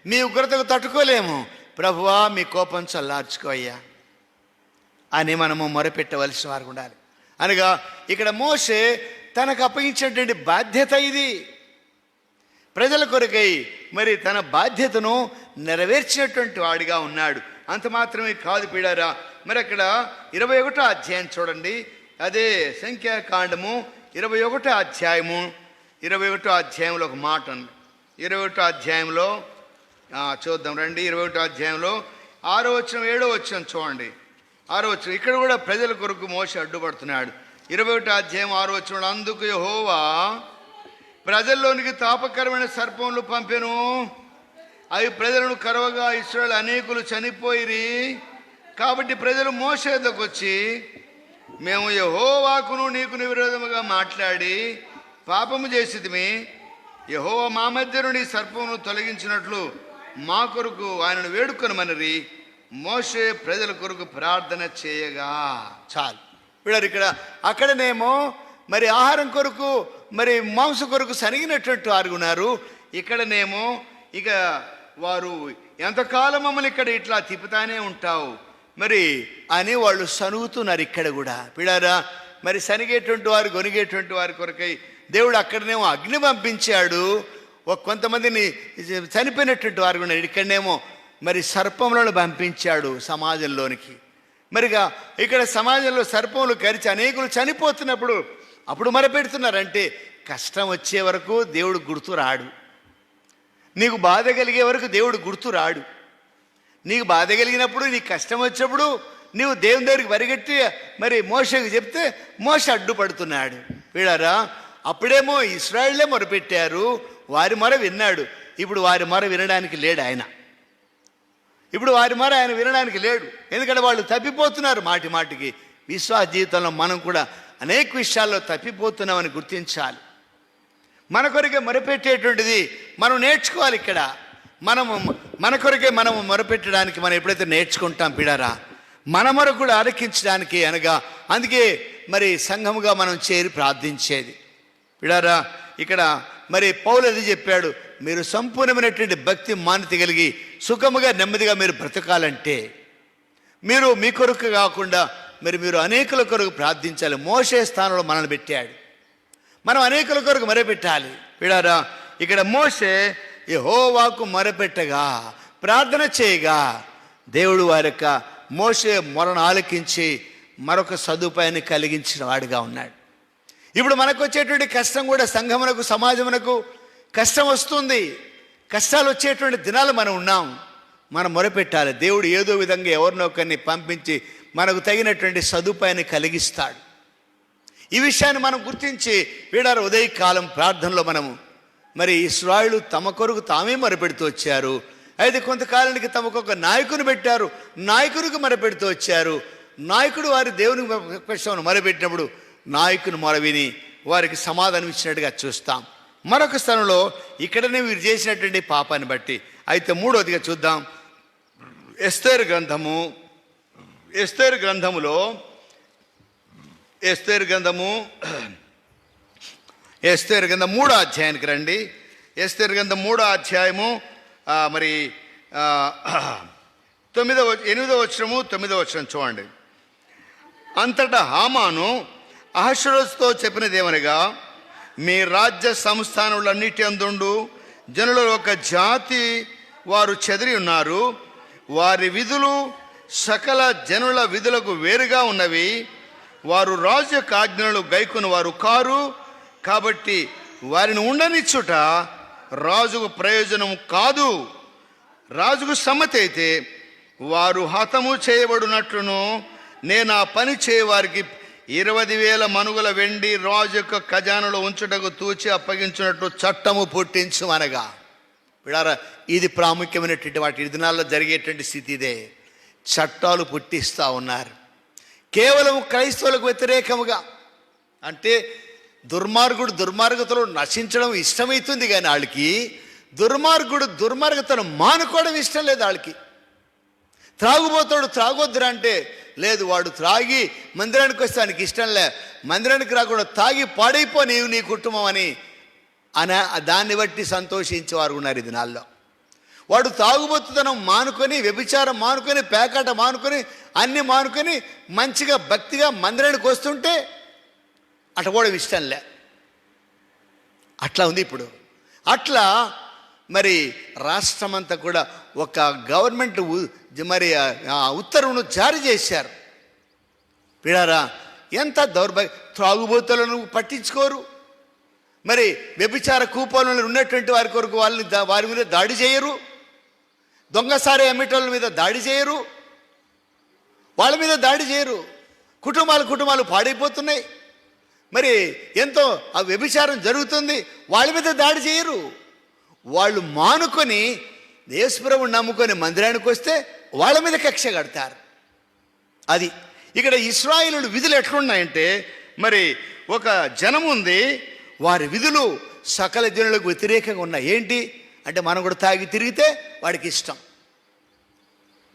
మీ ఉగ్రతకు తట్టుకోలేము. ప్రభువా, మీ కోపం చల్లార్చుకో అయ్యా అని మనము మొరపెట్టవలసిన వారు ఉండాలి. అనగా ఇక్కడ మోషే తనకు అప్పగించినటువంటి బాధ్యత ఇది. ప్రజల కొరకై మరి తన బాధ్యతను నెరవేర్చినటువంటి వాడిగా ఉన్నాడు. అంత మాత్రమే కాదు పీడారా, మరి అక్కడ 21వ అధ్యాయం చూడండి. అదే సంఖ్యాకాండము 21వ అధ్యాయము 21వ అధ్యాయంలో ఒక మాట ఉంది. 21వ అధ్యాయంలో చూద్దాం రండి. 21వ అధ్యాయంలో 6వ వచనం 7వ వచనం చూడండి. 6వ వచనం ఇక్కడ కూడా ప్రజల కొరకు మోషే అడ్డుపడుతున్నాడు. 21వ అధ్యాయం 6వ వచనం, అందుకు యెహోవా ప్రజల్లోనికి తాపకరమైన సర్పములు పంపెను, అవి ప్రజలను కరవగా ఇశ్రాయేలు అనేకులు చనిపోయిరి. కాబట్టి ప్రజలు మోషే వద్దకు వచ్చి, మేము యెహోవాకును నీకును విరోధముగా మాట్లాడి పాపము చేసితిమి. యెహోవా మా మధ్య నుండి సర్పమును తొలగించినట్లు మా కొరకు ఆయనను వేడుకొనమనిరి. మోషే ప్రజల కొరకు ప్రార్థన చేయగా. చాలు వీళ్ళరు ఇక్కడ. అక్కడనేమో మరి ఆహారం కొరకు మరి మాంసం కొరకు సనిగినటువంటి వారు ఉన్నారు. ఇక్కడనేమో ఇక వారు ఎంతకాలం మమ్మల్ని ఇక్కడ ఇట్లా తిప్పుతానే ఉంటావు, మరి అని వాళ్ళు సనుగుతున్నారు ఇక్కడ కూడా. పిల్లారా, మరి సనిగేటువంటి వారు గొనిగేటువంటి వారి కొరకై దేవుడు అక్కడనేమో అగ్ని పంపించాడు. కొంతమందిని చనిపోయినటువంటి వారు కూడా ఇక్కడనేమో మరి సర్పములను పంపించాడు సమాజంలోనికి. మరిగా ఇక్కడ సమాజంలో సర్పములు కరిచి అనేకులు చనిపోతున్నప్పుడు అప్పుడు మొరపెడుతున్నారంటే కష్టం వచ్చే వరకు దేవుడు గుర్తు రాడు. నీకు బాధ కలిగే వరకు దేవుడు గుర్తు రాడు. నీకు బాధ కలిగినప్పుడు, నీకు కష్టం వచ్చినప్పుడు నీవు దేవుని దగ్గరికి పరిగెట్టి మరి మోషేకి చెప్తే మోషే అడ్డుపడుతున్నాడు. వీడారా, అప్పుడేమో ఇశ్రాయేలే మొరపెట్టారు, వారి మొర విన్నాడు. ఇప్పుడు వారి మొర వినడానికి లేడు ఆయన. ఇప్పుడు వారి మొర ఆయన వినడానికి లేడు. ఎందుకంటే వాళ్ళు తప్పిపోతున్నారు మాటి మాటికి. విశ్వాస జీవితంలో మనం కూడా అనేక విషయాల్లో తప్పిపోతున్నామని గుర్తించాలి. మన కొరకే మొరపెట్టేటువంటిది మనం నేర్చుకోవాలి. ఇక్కడ మన కొరకే మనము మొరపెట్టడానికి మనం ఎప్పుడైతే నేర్చుకుంటాం పిడారా, మన మొర కూడా ఆలకించడానికి అనగా అందుకే మరి సంఘముగా మనం చేరి ప్రార్థించేది. పిడారా, ఇక్కడ మరి పౌలు అది చెప్పాడు, మీరు సంపూర్ణమైనటువంటి భక్తి మాన్యత కలిగి సుఖముగా నెమ్మదిగా మీరు బ్రతకాలంటే మీరు మీ కొరకు కాకుండా మీరు అనేకుల కొరకు ప్రార్థించాలి. మోషే స్థానంలో మనల్ని పెట్టాడు. మనం అనేకుల కొరకు మొరపెట్టాలి. పిడారా, ఇక్కడ మోషే యెహోవాకు మొరపెట్టగా ప్రార్థన చేయగా దేవుడు వారి యొక్క మోషే మొరను ఆలకించి మరొక సదుపాయాన్ని కలిగించిన వాడిగా ఉన్నాడు. ఇప్పుడు మనకు వచ్చేటువంటి కష్టం కూడా సంఘమునకు సమాజమునకు కష్టం వస్తుంది. కష్టాలు వచ్చేటువంటి దినాలు మనం ఉన్నాం. మనం మొరపెట్టాలి. దేవుడు ఏదో విధంగా ఎవరినో ఒకరిని పంపించి మనకు తగినటువంటి సదుపాయాన్ని కలిగిస్తాడు. ఈ విషయాన్ని మనం గుర్తించి వీడారు ఉదయకాలం ప్రార్థనలో మనము మరి ఇశ్రాయేలు తమ కొరకు తామే మొరపెడుతూ వచ్చారు. అయితే కొంతకాలానికి తమకు ఒక నాయకుని పెట్టారు, నాయకునికి మొరపెడుతూ వచ్చారు. నాయకుడు వారి దేవుని పక్షం మొరపెట్టినప్పుడు నాయకుని మొర విని వారికి సమాధానం ఇచ్చినట్టుగా చూస్తాం. మరొక స్థలంలో ఇక్కడనే వీరు చేసినటువంటి పాపాన్ని బట్టి. అయితే మూడవదిగా చూద్దాం, ఎస్తేరు గ్రంథము 3వ అధ్యాయానికి రండి. ఎస్తేరు గ్రంథం 3వ అధ్యాయము మరి 8వ వచనము 9వ వచనం చూడండి. అంతటా హామాను అహష్వేరోషుతో చెప్పినదేమనగా, మీ రాజ్య సంస్థానములన్నిటి అందుండు జనుల ఒక జాతి వారు చెదిరి ఉన్నారు. వారి విధులు సకల జనుల విధులకు వేరుగా ఉన్నవి. వారు రాజు యొక్క ఆజ్ఞలు గైకొను వారు కారు. కాబట్టి వారిని ఉండనిచ్చుట రాజుకు ప్రయోజనం కాదు. రాజుకు సమ్మతి అయితే వారు హతము చేయబడినట్లును నేను ఆ పని చేయవారికి 20,000 మనుగుల వెండి రాజు యొక్క ఖజానాలో ఉంచుటకు తూచి అప్పగించినట్లు చట్టము పుట్టించు అనగా. విడారా, ఇది ప్రాముఖ్యమైనటువంటి వాటి దినాల్లో జరిగేటువంటి స్థితి ఇదే. చట్టాలు పుట్టిస్తూ ఉన్నారు కేవలం క్రైస్తవులకు వ్యతిరేకముగా. అంటే దుర్మార్గతలో నశించడం ఇష్టమవుతుంది, కానీ వాళ్ళకి దుర్మార్గతను మానుకోవడం ఇష్టం లేదు. వాళ్ళకి త్రాగుబోతాడు త్రాగొద్దురా అంటే లేదు, వాడు త్రాగి మందిరానికి వస్తే ఆయనకి ఇష్టం లే, మందిరానికి రాకుండా తాగి పాడైపో నీ కుటుంబం అని దాన్ని బట్టి సంతోషించేవారు ఉన్నారు ఈ దినాల్లో. వాడు తాగుబోతుతనం మానుకొని, వ్యభిచారం మానుకొని, పేకాట మానుకొని, అన్ని మానుకొని మంచిగా భక్తిగా మందిరానికి వస్తుంటే అట్లా కూడా ఇష్టం లే. అట్లా ఉంది ఇప్పుడు. అట్లా మరి రాష్ట్రమంతా కూడా ఒక గవర్నమెంట్ మరి ఉత్తర్వును జారీ చేశారు. పిడారా, ఎంత దౌర్భాగ్యం! త్రాగుబోతులను పట్టించుకోరు. మరి వ్యభిచార కూపాలను ఉన్నటువంటి వారి కొరకు వారి మీద దాడి చేయరు. దొంగసారి అమ్మేటోళ్ళ మీద దాడి చేయరు. వాళ్ళ మీద దాడి చేయరు. కుటుంబాలు పాడైపోతున్నాయి. మరి ఎంతో ఆ వ్యభిచారం జరుగుతుంది, వాళ్ళ మీద దాడి చేయరు. వాళ్ళు మానుకొని యేసుప్రభుని నమ్ముకొని మందిరానికి వస్తే వాళ్ళ మీద కక్ష కడతారు. అది ఇక్కడ ఇశ్రాయేలు విధులు ఎట్లున్నాయంటే, మరి ఒక జనం ఉంది, వారి విధులు సకల జనులకు వ్యతిరేకంగా ఉన్నాయి. ఏంటి అంటే మనం కూడా తాగి తిరిగితే వాడికి ఇష్టం.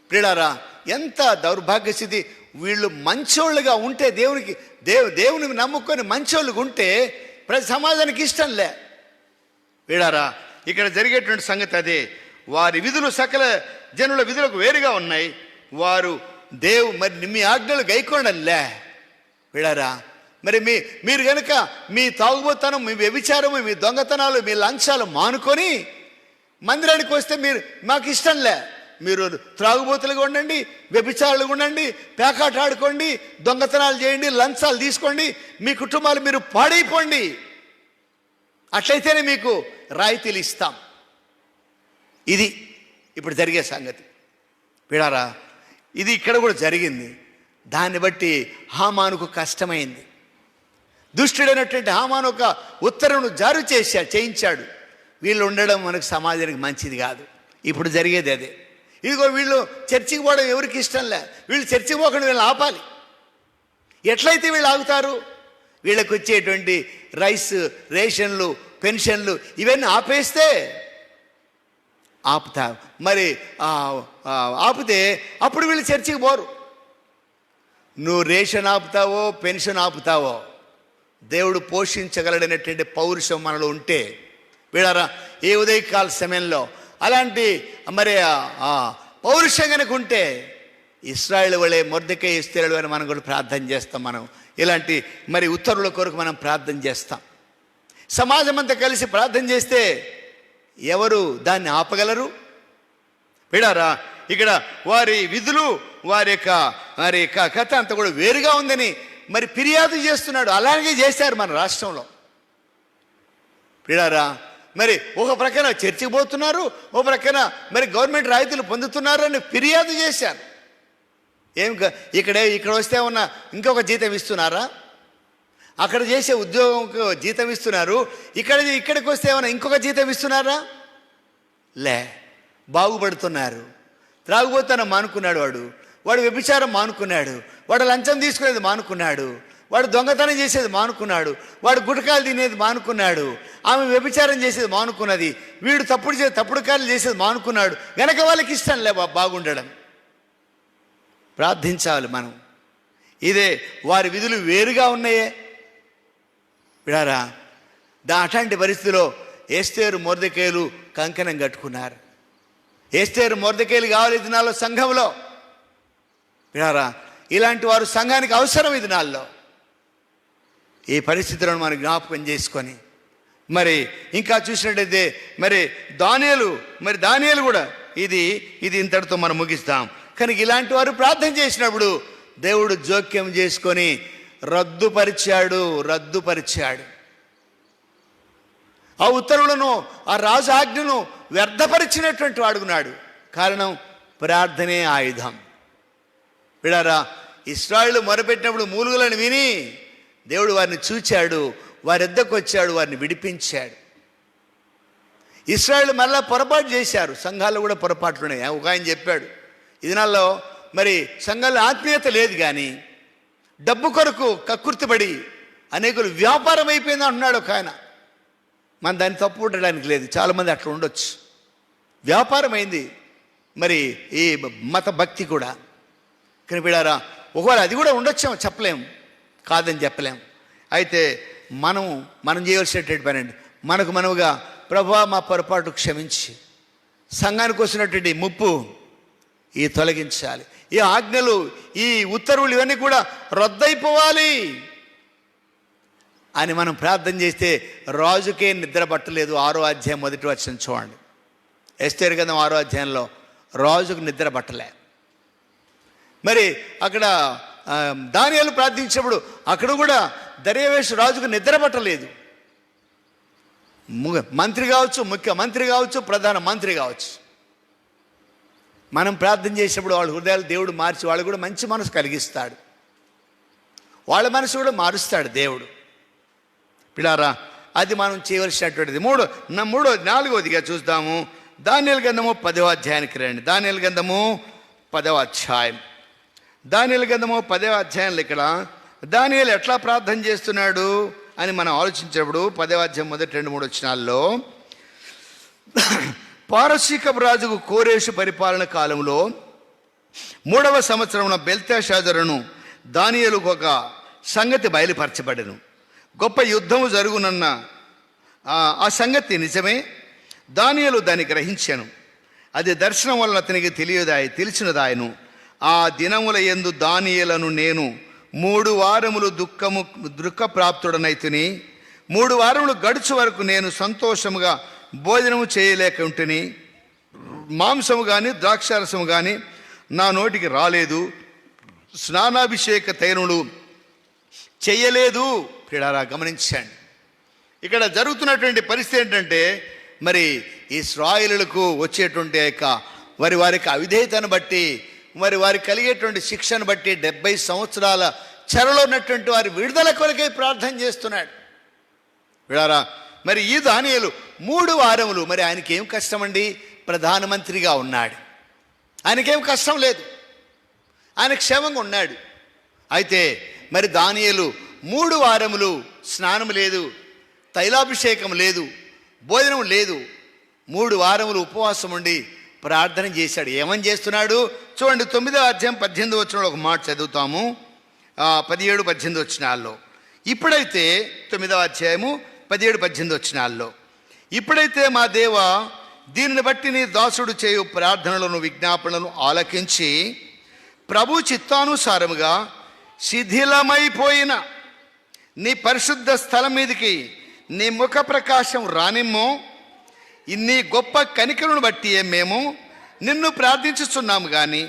ప్రియులారా, ఎంత దౌర్భాగ్య స్థితి! వీళ్ళు మంచోళ్ళుగా ఉంటే దేవుని నమ్ముకొని మంచోళ్ళుగా ఉంటే ప్రతి సమాజానికి ఇష్టం లే. ప్రియులారా, ఇక్కడ జరిగేటువంటి సంగతి అదే. వారి విధులు సకల జనుల విధులకు వేరుగా ఉన్నాయి. వారు మరి మీ ఆజ్ఞలు గైకోండలే విడారా. మరి మీరు కనుక మీ తాగుబోతనం, మీ వ్యభిచారము, మీ దొంగతనాలు, మీ లంచాలు మానుకొని మందిరానికి వస్తే మాకు ఇష్టంలే. మీరు త్రాగుబోతులుగా ఉండండి, వ్యభిచారులుగా ఉండండి, పేకాట ఆడుకోండి, దొంగతనాలు చేయండి, లంచాలు తీసుకోండి, మీ కుటుంబాలు మీరు పాడైపోండి, అట్లయితేనే మీకు రాయితీలు ఇస్తాం. ఇది ఇప్పుడు జరిగే సంగతి విడారా. ఇది ఇక్కడ కూడా జరిగింది. దాన్ని బట్టి హామానుకు కష్టమైంది. దుష్టుడైనటువంటి హామాను ఒక ఉత్తర్వును జారీ చేయించాడు. వీళ్ళు ఉండడం మనకు సమాజానికి మంచిది కాదు. ఇప్పుడు జరిగేది అదే. ఇదిగో వీళ్ళు చర్చికి పోవడం ఎవరికి ఇష్టంలే. వీళ్ళు చర్చికి పోకుండా వీళ్ళు ఆపాలి. ఎట్లయితే వీళ్ళు ఆగుతారు? వీళ్ళకి వచ్చేటువంటి రేషన్లు, పెన్షన్లు ఇవన్నీ ఆపేస్తే ఆపుతా. మరి ఆపితే అప్పుడు వీళ్ళు చర్చికి పోరు. నువ్వు రేషన్ ఆపుతావో, పెన్షన్ ఆపుతావో, దేవుడు పోషించగలడనేటువంటి పౌరుషం మనలో ఉంటే వీడారా, ఏ ఉదయకాల సమయంలో అలాంటి మరి పౌరుషం కనుక ఉంటే ఇశ్రాయేలు వలె మొర్దెకై ఎస్తేరులు అని మనం కూడా ప్రార్థన చేస్తాం. మనం ఇలాంటి మరి ఉత్తర్వుల కొరకు మనం ప్రార్థన చేస్తాం. సమాజం అంతా కలిసి ప్రార్థన చేస్తే ఎవరు దాన్ని ఆపగలరు? విడారా, ఇక్కడ వారి విధులు, వారి యొక్క కథ అంతా కూడా వేరుగా ఉందని మరి ఫిర్యాదు చేస్తున్నాడు. అలాగే చేశారు మన రాష్ట్రంలో. విడారా, మరి ఒక ప్రక్కన చర్చికి పోతున్నారు, ఒక ప్రక్కన మరి గవర్నమెంట్ రాయితీలు పొందుతున్నారు అని ఫిర్యాదు చేశారు. ఇక్కడ వస్తే ఉన్న ఇంకొక జీతం ఇస్తున్నారా? అక్కడ చేసే ఉద్యోగం జీతం ఇస్తున్నారు. ఇక్కడికి వస్తే ఏమన్నా ఇంకొక జీతం ఇస్తున్నారా? లే, బాగుపడుతున్నారు. త్రాగుబోతనం మానుకున్నాడు వాడు వ్యభిచారం మానుకున్నాడు, వాడు లంచం తీసుకునేది మానుకున్నాడు, వాడు దొంగతనం చేసేది మానుకున్నాడు, వాడు గుటకాలు తినేది మానుకున్నాడు, ఆమె వ్యభిచారం చేసేది మానుకున్నది, వీడు తప్పుడు కార్యలు చేసేది మానుకున్నాడు. గనక వాళ్ళకి ఇష్టం లే బాగుండడం. ప్రార్థించాలి మనం. ఇదే వారి విధులు వేరుగా ఉన్నాయే విడారా. అట్లాంటి పరిస్థితిలో ఎస్తేరు మొర్దెకైలు కంకణం కట్టుకున్నారు. ఎస్తేరు మొర్దెకైలు కావాలి ఈ దినాల్లో సంఘంలో విడారా. ఇలాంటి వారు సంఘానికి అవసరం ఈ దినాల్లో. ఈ పరిస్థితులను మనం జ్ఞాపకం చేసుకొని మరి ఇంకా చూసినట్టయితే మరి దానియేలు కూడా ఇది ఇంతటితో మనం ముగిస్తాం. కనుక ఇలాంటి వారు ప్రార్థన చేసినప్పుడు దేవుడు జోక్యం చేసుకొని రద్దుపరిచాడు. ఆ ఉత్తర్వులను, ఆ రాజు ఆజ్ఞను వ్యర్థపరిచినటువంటి వాడుకున్నాడు. కారణం ప్రార్థనే ఆయుధం విడారా. ఇశ్రాయేలు మొరపెట్టినప్పుడు మూలుగులను విని దేవుడు వారిని చూచాడు, వారి వద్దకు వచ్చాడు, వారిని విడిపించాడు. ఇశ్రాయేలు మళ్ళా పొరపాటు చేశారు. సంఘాల్లో కూడా పొరపాట్లున్నాయి. ఒక ఆయన చెప్పాడు, ఈ దినాల్లో మరి సంఘాల్లో ఆత్మీయత లేదు, కానీ డబ్బు కొరకు కక్కుర్తిపడి అనేకులు వ్యాపారం అయిపోయింది అంటున్నాడు ఒక ఆయన. మనం దాన్ని తప్పు ఉండడానికి లేదు. చాలామంది అట్లా ఉండొచ్చు. వ్యాపారం అయింది మరి ఈ మత భక్తి కూడా. కానీ విడారా, ఒకవేళ అది కూడా ఉండొచ్చాము, చెప్పలేము, కాదని చెప్పలేము. అయితే మనం చేయవలసినటువంటి పని అండి, మనముగా ప్రభువా మా పొరపాటు క్షమించి సంఘానికి వచ్చినటువంటి ముప్పు తొలగించాలి. ఈ ఆజ్ఞలు, ఈ ఉత్తర్వులు ఇవన్నీ కూడా రద్దయిపోవాలి అని మనం ప్రార్థన చేస్తే రాజుకే నిద్ర పట్టలేదు. 6వ అధ్యాయం 1వ వచనం చూడండి. ఎస్తేరు గ్రంథం 6వ అధ్యాయంలో రాజుకు నిద్ర పట్టలే. మరి అక్కడ దానియేలు ప్రార్థించినప్పుడు అక్కడ కూడా దర్యావేషు రాజుకు నిద్ర పట్టలేదు. మంత్రి కావచ్చు, ముఖ్యమంత్రి కావచ్చు, ప్రధాన మంత్రి కావచ్చు. మనం ప్రార్థన చేసినప్పుడు వాళ్ళ హృదయాలు దేవుడు మార్చి వాళ్ళు కూడా మంచి మనసు కలిగిస్తాడు. వాళ్ళ మనసు కూడా మారుస్తాడు దేవుడు. పిల్లారా, అది మనం చేయవలసినటువంటిది. 4వదిగా చూద్దాము. దానియేలు గ్రంథము 10వ అధ్యాయానికి రండి. దానియేలు గ్రంథము 10వ అధ్యాయం. దానియేలు గ్రంథము 10వ అధ్యాయంలో ఇక్కడ దానియేలు ఎట్లా ప్రార్థన చేస్తున్నాడు అని మనం ఆలోచించినప్పుడు 10వ అధ్యాయం 1-3 వచనాల్లో, పారసీకపు రాజుకు కోరేషు పరిపాలన కాలంలో 3వ సంవత్సరమున బెల్తెషాజరును దానియేలుకు ఒక సంగతి బయలుపరచబడెను. గొప్ప యుద్ధము జరుగునన్న ఆ సంగతి నిజమే. దానియేలు దాన్ని గ్రహించాను. అది దర్శనం వలన అతనికి తెలిసినదాయను. ఆ దినముల యందు దానియేలను నేను 3 వారములు దుఃఖప్రాప్తుడనైతిని. 3 వారములు గడుచు వరకు నేను సంతోషముగా భోజనము చేయలేక ఉంటిని. మాంసము కానీ ద్రాక్షారసము కానీ నా నోటికి రాలేదు. స్నానాభిషేక తైలములు చెయ్యలేదు. ప్రియులారా, గమనించండి, ఇక్కడ జరుగుతున్నటువంటి పరిస్థితి ఏంటంటే, మరి ఇశ్రాయేలులకు వచ్చేటువంటి వారికి అవిధేయతను బట్టి, మరి వారికి కలిగేటువంటి శిక్షను బట్టి 70 సంవత్సరాల చెరలో ఉన్నటువంటి వారి విడుదల కొరకై ప్రార్థన చేస్తున్నాడు. ప్రియులారా, మరి ఈ దానియేలు 3 వారములు, మరి ఆయనకి ఏం కష్టం అండి? ప్రధానమంత్రిగా ఉన్నాడు, ఆయనకేం కష్టం లేదు, ఆయన క్షేమంగా ఉన్నాడు. అయితే మరి దానియేలు 3 వారములు స్నానం లేదు, తైలాభిషేకం లేదు, భోజనం లేదు, 3 వారములు ఉపవాసం ఉండి ప్రార్థన చేశాడు. ఏమని చేస్తున్నాడు చూడండి. 9వ అధ్యాయం 18వ వచనంలో ఒక మాట చదువుతాము. 17, 18 వచనాల్లో. ఇప్పుడైతే 9వ అధ్యాయము 17, 18 వచనాల్లో, ఇప్పుడైతే మా దేవ, దీనిని బట్టి నీ దాసుడు చేయు ప్రార్థనలను విజ్ఞాపనలను ఆలకించి ప్రభు చిత్తానుసారముగా శిథిలమైపోయిన నీ పరిశుద్ధ స్థలం మీదకి నీ ముఖ ప్రకాశం రానిమ్మో. నీ గొప్ప కనికరును బట్టి మేము నిన్ను ప్రార్థించుస్తున్నాము, కానీ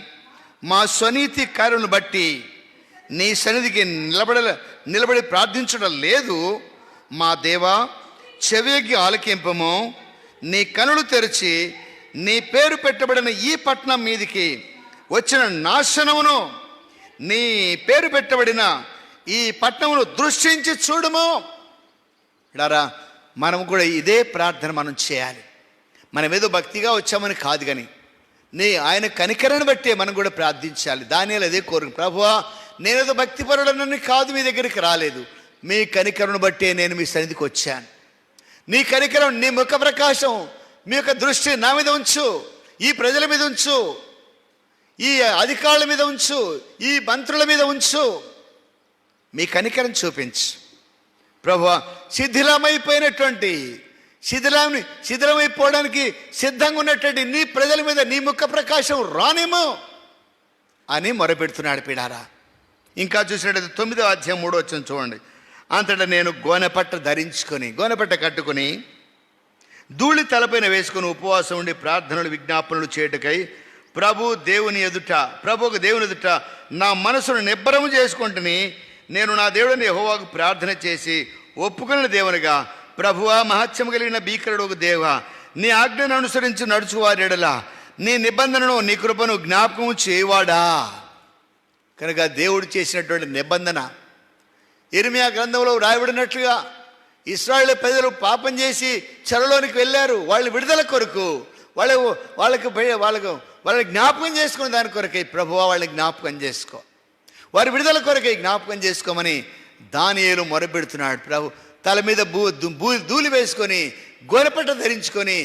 మా స్వనీతి కార్యను బట్టి నీ సన్నిధికి నిలబడి ప్రార్థించడం లేదు. మా దేవా, చెవికి ఆలకింపము. నీ కనులు తెరిచి నీ పేరు పెట్టబడిన ఈ పట్టణం మీదికి వచ్చిన నాశనమును, నీ పేరు పెట్టబడిన ఈ పట్టణమును దృష్టించి చూడము. ఇడారా, మనం కూడా ఇదే ప్రార్థన మనం చేయాలి. మనం ఏదో భక్తిగా వచ్చామని కాదు, కానీ ఆయన కనికరను బట్టే మనం కూడా ప్రార్థించాలి. దానియేలు అదే కోరిక. ప్రభువా, నేనేదో భక్తిపరుడనని కాదు, మీ దగ్గరికి రాలేదు, మీ కనికరను బట్టే నేను మీ సన్నిధికి వచ్చాను. నీ కనికరం, నీ ముఖ ప్రకాశం, మీ యొక్క దృష్టి నా మీద ఉంచు, ఈ ప్రజల మీద ఉంచు, ఈ అధికారుల మీద ఉంచు, ఈ మంత్రుల మీద ఉంచు, మీ కనికరం చూపించు. ప్రభువా, శిథిలమైపోవడానికి సిద్ధంగా ఉన్నటువంటి నీ ప్రజల మీద నీ ముఖ ప్రకాశం రానేమో అని మొరపెడుతున్నాడు. పిడారా, ఇంకా చూసినట్టయితే 9వ అధ్యాయం 3వ వచనం చూడండి. అంతటా నేను గోనెపట్ట కట్టుకొని ధూళి తలపైన వేసుకొని ఉపవాసం ఉండి ప్రార్థనలు విజ్ఞాపనలు చేయుటకై ప్రభువు దేవుని ఎదుట నా మనసును నిబ్బరము చేసుకుంటుని నేను నా దేవుడిని యెహోవాకు ప్రార్థన చేసి ఒప్పుకున్న దేవునిగా, ప్రభువా, మహత్యం కలిగిన భీకరుడు దేవ, నీ ఆజ్ఞను అనుసరించి నడుచువారెడలా నీ నిబంధనను నీ కృపను జ్ఞాపకం చేయవాడా. కనుక దేవుడు చేసినటువంటి నిబంధన యిర్మీయా గ్రంథంలో రాయబడినట్లుగా ఇశ్రాయేలు ప్రజలు పాపం చేసి చెరలోనికి వెళ్ళారు. వాళ్ళ విడుదల కొరకు, వాళ్ళకి జ్ఞాపకం చేసుకుని దాని కొరకై, ప్రభువా వాళ్ళని జ్ఞాపకం చేసుకో, వారి విడుదల కొరకై జ్ఞాపకం చేసుకోమని దానియేలు మొరపెడుతున్నాడు. ప్రభు తల మీద ధూళి వేసుకొని గోనెపట్ట ధరించుకొని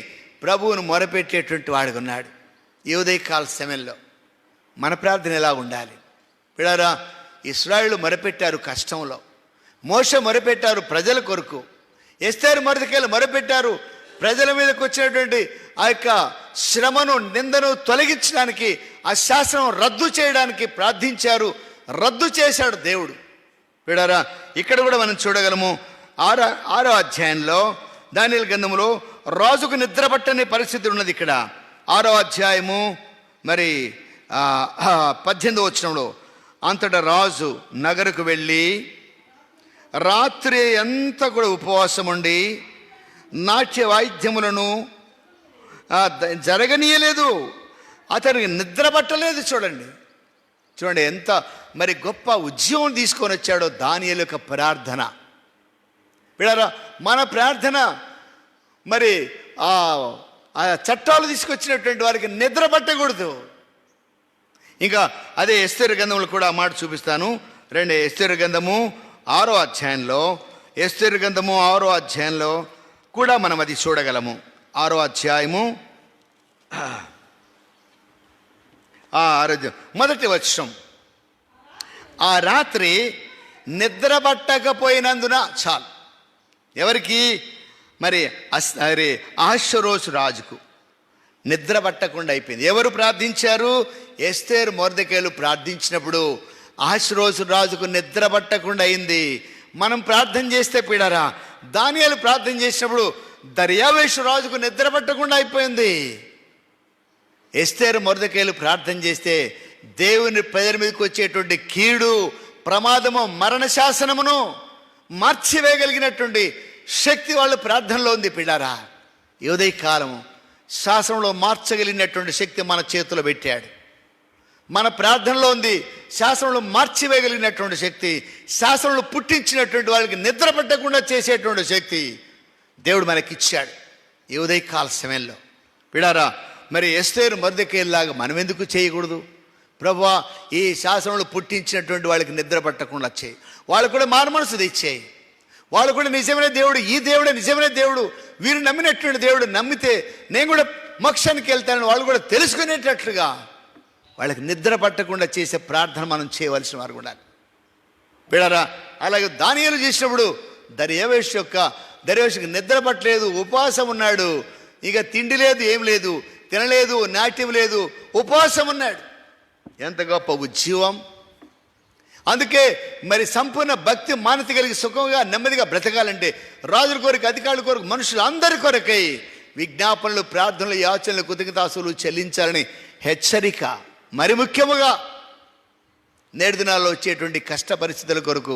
ప్రభువును మొరపెట్టేటువంటి వాడుకున్నాడు. ఈ ఉదయకాల సమయంలో మన ప్రార్థన ఎలా ఉండాలి? పిల్లరా, ఇశ్రాయేలు మొరపెట్టారు కష్టంలో, మోషే మొరపెట్టారు ప్రజల కొరకు, ఎస్తేరు మొర్దెకైలు మొరపెట్టారు ప్రజల మీదకి వచ్చినటువంటి ఆ యొక్క శ్రమను, నిందను తొలగించడానికి, ఆ శాసనం రద్దు చేయడానికి ప్రార్థించారు. రద్దు చేశాడు దేవుడు. పిల్లరా, ఇక్కడ కూడా మనం చూడగలము. 6వ అధ్యాయంలో దానియేలు గ్రంథంలో రాజుకు నిద్రపట్టని పరిస్థితి ఉన్నది. ఇక్కడ 6వ అధ్యాయము మరి 18వ వచనంలో, అంతటా రాజు నగరుకు వెళ్ళి రాత్రి అంతా కూడా ఉపవాసం ఉండి నాట్య వాయిద్యములను జరగనీయలేదు, అతనికి నిద్ర పట్టలేదు. చూడండి ఎంత మరి గొప్ప ఉద్యమం తీసుకొని వచ్చాడో దానియేలు యొక్క ప్రార్థన. పిల్లరా, మన ప్రార్థన మరి ఆ చట్టాలు తీసుకొచ్చినటువంటి వారికి నిద్ర పట్టకూడదు. ఇంకా అదే ఎస్తేరు గ్రంథంలో కూడా ఆ మాట చూపిస్తాను. ఎస్తేరు గ్రంథము 6వ అధ్యాయంలో కూడా మనం అది చూడగలము. 6వ అధ్యాయము 1వ వచనం, ఆ రాత్రి నిద్ర పట్టకపోయినందున చాలు. ఎవరికి? మరి అహష్వేరోషు రాజుకు నిద్ర పట్టకుండా అయిపోయింది. ఎవరు ప్రార్థించారు? ఎస్తేరు మొర్దెకైలు ప్రార్థించినప్పుడు అహష్వేరోషు రాజుకు నిద్ర పట్టకుండా అయింది. మనం ప్రార్థన చేస్తే పీడారా, దానియేలు ప్రార్థన చేసినప్పుడు దర్యావేషు రాజుకు నిద్ర పట్టకుండా అయిపోయింది. ఎస్తేరు మొర్దెకైలు ప్రార్థన చేస్తే దేవుని ప్రజల మీదకి వచ్చేటువంటి కీడు, ప్రమాదము, మరణ శాసనమును మార్చివేయగలిగినటువంటి శక్తి వాళ్ళ ప్రార్థనలో ఉంది పిల్లారా. ఈ ఉదయ కాలము శాసనంలో మార్చగలిగినటువంటి శక్తి మన చేతిలో పెట్టాడు. మన ప్రార్థనలో ఉంది శాసనంలో మార్చివేయగలిగినటువంటి శక్తి, శాసనంలో పుట్టించినటువంటి వాళ్ళకి నిద్ర పట్టకుండా చేసేటువంటి శక్తి దేవుడు మనకిచ్చాడు ఈ ఉదయ కాల సమయంలో. పిల్లారా, మరి ఎస్తేరు మొర్దెకైలాగా మనం ఎందుకు చేయకూడదు? ప్రభువా, ఈ శాసనంలో పుట్టించినటువంటి వాళ్ళకి నిద్ర పట్టకుండా చేయి, వాళ్ళు కూడా మారుమనసు తెచ్చేయి, వాళ్ళు కూడా నిజమైన దేవుడు, ఈ దేవుడే నిజమైన దేవుడు, వీరు నమ్మినటువంటి దేవుడు, నమ్మితే నేను కూడా మోక్షానికి వెళ్తానని వాళ్ళు కూడా తెలుసుకునేటట్లుగా వాళ్ళకి నిద్ర పట్టకుండా చేసే ప్రార్థన మనం చేయవలసిన వారు కూడా. పిల్లరా, అలాగే దానియేలు చేసినప్పుడు దర్యావేషుకి నిద్ర పట్టలేదు, ఉపవాసం ఉన్నాడు. ఇక తిండి లేదు, ఏం లేదు, తినలేదు, నాట్యం లేదు, ఉపవాసం ఉన్నాడు. ఎంత గొప్ప ఉజ్జీవం! అందుకే మరి సంపూర్ణ భక్తి మానత కలిగి సుఖంగా నెమ్మదిగా బ్రతకాలంటే రాజుల కొరకు, అధికారుల కొరకు, మనుషులు అందరి కొరకై విజ్ఞాపనలు, ప్రార్థనలు, యాచనలు, కృతజ్ఞతాస్తుతులు చెల్లించాలని హెచ్చరిక. మరి ముఖ్యముగా నేటి దినాల్లో వచ్చేటువంటి కష్ట పరిస్థితుల కొరకు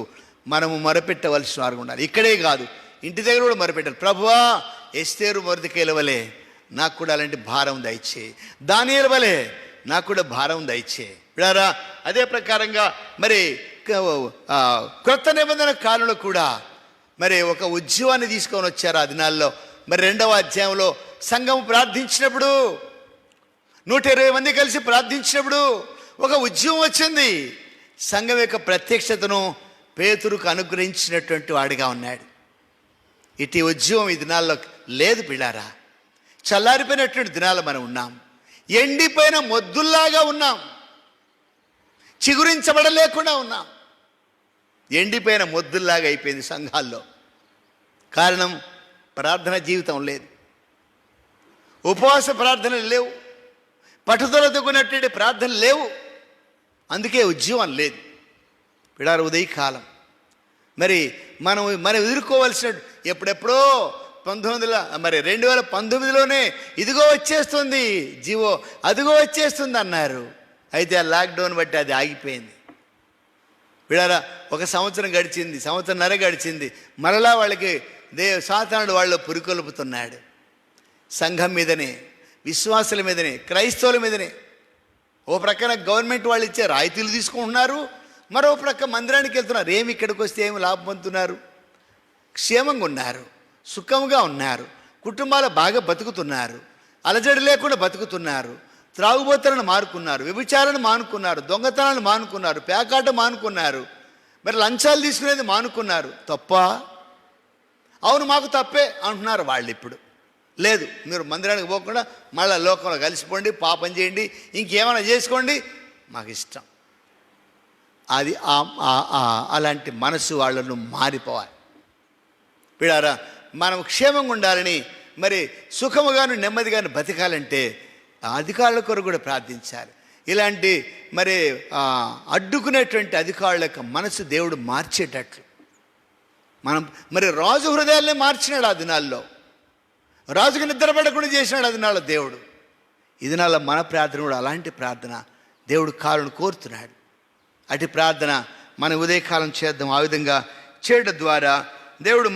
మనము మొరపెట్టవలసిన వారు ఉండాలి. ఇక్కడే కాదు, ఇంటి దగ్గర కూడా మొరపెట్టాలి. ప్రభువా, ఎస్తేరు మొర్దెకైల వలె నాకు కూడా అలాంటి భారం దయచేయి, దానియేలు వలె నాకు కూడా భారం దయచేయి. విడారా, అదే ప్రకారంగా మరి క్రొత్త నిబంధన కాలంలో కూడా మరి ఒక ఉద్యమాన్ని తీసుకొని వచ్చారు ఆ దినాల్లో. మరి 2వ అధ్యాయంలో సంఘం ప్రార్థించినప్పుడు, 120 మంది కలిసి ప్రార్థించినప్పుడు ఒక ఉద్యమం వచ్చింది. సంఘం యొక్క ప్రత్యక్షతను పేతురుకు అనుగ్రహించినటువంటి వాడిగా ఉన్నాడు. ఇటు ఉద్యమం ఈ దినాల్లో లేదు పిల్లారా. చల్లారిపోయినటువంటి దినాలు మనం ఉన్నాం, ఎండిపోయిన మొద్దుల్లాగా ఉన్నాం, చిగురించబడలేకుండా ఉన్నాం, ఎండిపోయిన మొద్దుల్లాగా అయిపోయింది సంఘాల్లో. కారణం, ప్రార్థన జీవితం లేదు, ఉపవాస ప్రార్థనలు లేవు, పట్టుదలతో కూడినటువంటి ప్రార్థనలు లేవు. అందుకే ఉద్యమం లేదు. పిడారు ఉదయకాలం మరి మనం ఎదుర్కోవాల్సిన ఎప్పుడెప్పుడో 2019లోనే ఇదిగో వచ్చేస్తుంది జీవో, అదిగో వచ్చేస్తుంది అన్నారు. అయితే ఆ లాక్డౌన్ బట్టి అది ఆగిపోయింది. పిడారా, 1 సంవత్సరం గడిచింది, సంవత్సరంన్నర గడిచింది, మరలా వాళ్ళకి సాతానుడు వాళ్ళు పురికొల్పుతున్నాడు. సంఘం మీదనే, విశ్వాసుల మీదనే, క్రైస్తవుల మీదనే. ఓ ప్రక్కన గవర్నమెంట్ వాళ్ళు ఇచ్చే రాయితీలు తీసుకుంటున్నారు, మరో ప్రక్క మందిరానికి వెళ్తున్నారు. ఏమి ఇక్కడికి వస్తే ఏమి లాభం పొందుతున్నారు? క్షేమంగా ఉన్నారు, సుఖంగా ఉన్నారు, కుటుంబాలు బాగా బతుకుతున్నారు, అలజడి లేకుండా బతుకుతున్నారు, త్రాగుబోతులను మానుకున్నారు, వ్యభిచారాన్ని మానుకున్నారు, దొంగతనాన్ని మానుకున్నారు, పేకాట మానుకున్నారు, మరి లంచాలు తీసుకునేది మానుకున్నారు. తప్ప? అవును, మాకు తప్పే అంటున్నారు వాళ్ళు. ఇప్పుడు లేదు, మీరు మందిరానికి పోకుండా మళ్ళీ లోకంలో కలిసిపోండి, పాపం చేయండి, ఇంకేమైనా చేసుకోండి, మాకు ఇష్టం. అది అలాంటి మనసు వాళ్ళను మారిపోవాలి. పిడారా, మనం క్షేమంగా ఉండాలని, మరి సుఖముగాను నెమ్మదిగాను బతకాలంటే అధికారుల కొరకు కూడా ప్రార్థించాలి. ఇలాంటి మరి అడ్డుకునేటువంటి అధికారుల యొక్క మనసు దేవుడు మార్చేటట్లు మనం మరి రాజు హృదయాల్ని మార్చినాడు. ఆ దినాల్లో రాజుకు నిద్రపడకుండా చేసినాడు ఆ దినాల్లో దేవుడు. ఈ దినాల్లో మన ప్రార్థన కూడా అలాంటి ప్రార్థన దేవుడు కాలను కోరుతున్నాడు. అటు ప్రార్థన మన ఉదయకాలం చేద్దాం. ఆ విధంగా చేయడం ద్వారా దేవుడు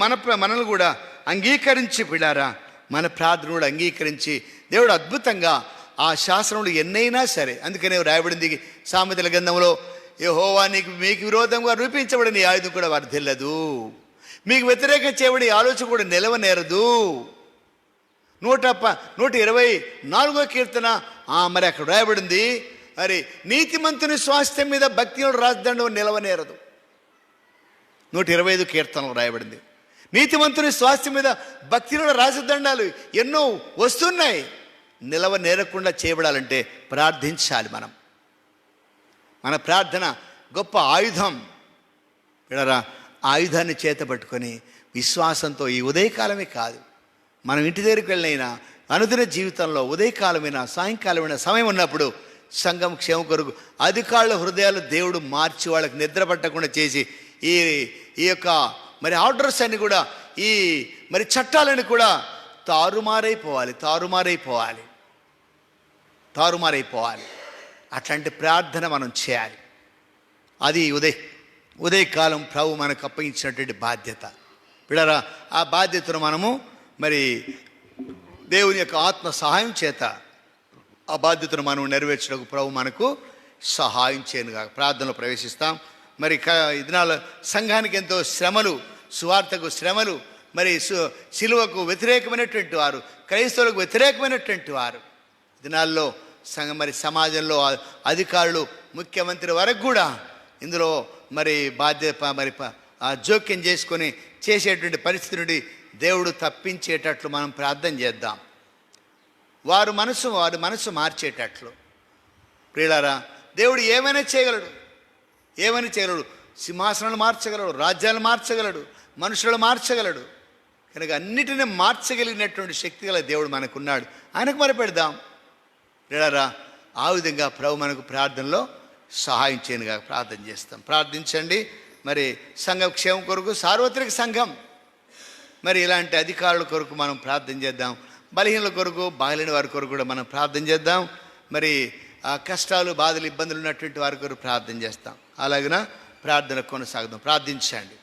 మనల్ని కూడా అంగీకరించి పిల్లారా, మన ప్రార్థన కూడా అంగీకరించి దేవుడు అద్భుతంగా ఆ శాసనములు ఎన్నైనా సరే, అందుకనే రాయబడింది సామెతల గ్రంథంలో, యెహోవా మీకు విరోధంగా రూపించబడిన ఆయుధం కూడా వర్ధిల్లదు, మీకు వ్యతిరేకం చేయబడి ఆలోచన కూడా నిలవనేరదు. 124వ కీర్తన మరి అక్కడ రాయబడింది, మరి నీతిమంతుని స్వాస్థ్యం మీద భక్తిలో రాజదండం నిలవనేరదు. 125 కీర్తనలు రాయబడింది, నీతిమంతుని స్వాస్థ్యం మీద భక్తిలో రాజదండాలు ఎన్నో వస్తున్నాయి. నిలవ నేరకుండా చేయబడాలంటే ప్రార్థించాలి. మన ప్రార్థన గొప్ప ఆయుధం. విడరా, ఆయుధాన్ని చేతపట్టుకొని విశ్వాసంతో ఈ ఉదయకాలమే కాదు, మనం ఇంటి దగ్గరికి వెళ్ళినైనా అనుదిన జీవితంలో ఉదయకాలమైన సాయంకాలమైన సమయం ఉన్నప్పుడు సంఘం క్షేమం కొరకు అధికారుల హృదయాలు దేవుడు మార్చి వాళ్ళకి నిద్ర పట్టకుండా చేసి ఈ ఈ యొక్క మరి ఆర్డర్స్ అన్ని కూడా ఈ మరి చట్టాలని కూడా తారుమారైపోవాలి. అట్లాంటి ప్రార్థన మనం చేయాలి. అది ఉదయకాలం ప్రభు మనకు అప్పగించినటువంటి బాధ్యత. పిల్లరా, ఆ బాధ్యతను మనము మరి దేవుని యొక్క ఆత్మ సహాయం చేత ఆ బాధ్యతను మనం నెరవేర్చడానికి ప్రభు మనకు సహాయం చేయనుగా ప్రార్థనలో ప్రవేశిస్తాం. మరి ఈ దినాల సంఘానికి ఎంతో శ్రమలు, సువార్తకు శ్రమలు, మరి సిలువకు వ్యతిరేకమైనటువంటి వారు, క్రైస్తవులకు వ్యతిరేకమైనటువంటి వారు దినాల్లో మరి సమాజంలో అధికారులు, ముఖ్యమంత్రి వరకు కూడా ఇందులో మరి జోక్యం చేసుకొని చేసేటువంటి పరిస్థితి నుండి దేవుడు తప్పించేటట్లు మనం ప్రార్థన చేద్దాం. వారి మనసు మార్చేటట్లు. ప్రియులారా, దేవుడు ఏమైనా చేయగలడు. సింహాసనాలు మార్చగలడు, రాజ్యాలు మార్చగలడు, మనుషులను మార్చగలడు. కనుక అన్నిటినీ మార్చగలిగినటువంటి శక్తి గల దేవుడు మనకున్నాడు. ఆయనకు మొరపెడదాం. ప్రియులారా, ఆ విధంగా ప్రభు మనకు ప్రార్థనలో సహాయం చేయనుగా ప్రార్థన చేస్తాం. ప్రార్థించండి. మరి సంఘ క్షేమం కొరకు, సార్వత్రిక సంఘం మరి ఇలాంటి అధికారుల కొరకు మనం ప్రార్థన చేద్దాం. బలహీనుల కొరకు, బాగలేని వారి కొరకు కూడా మనం ప్రార్థన చేద్దాం. మరి ఆ కష్టాలు, బాధలు, ఇబ్బందులు ఉన్నటువంటి వారి కొరకు ప్రార్థన చేస్తాం. అలాగిన ప్రార్థన కొనసాగుదాం. ప్రార్థించండి.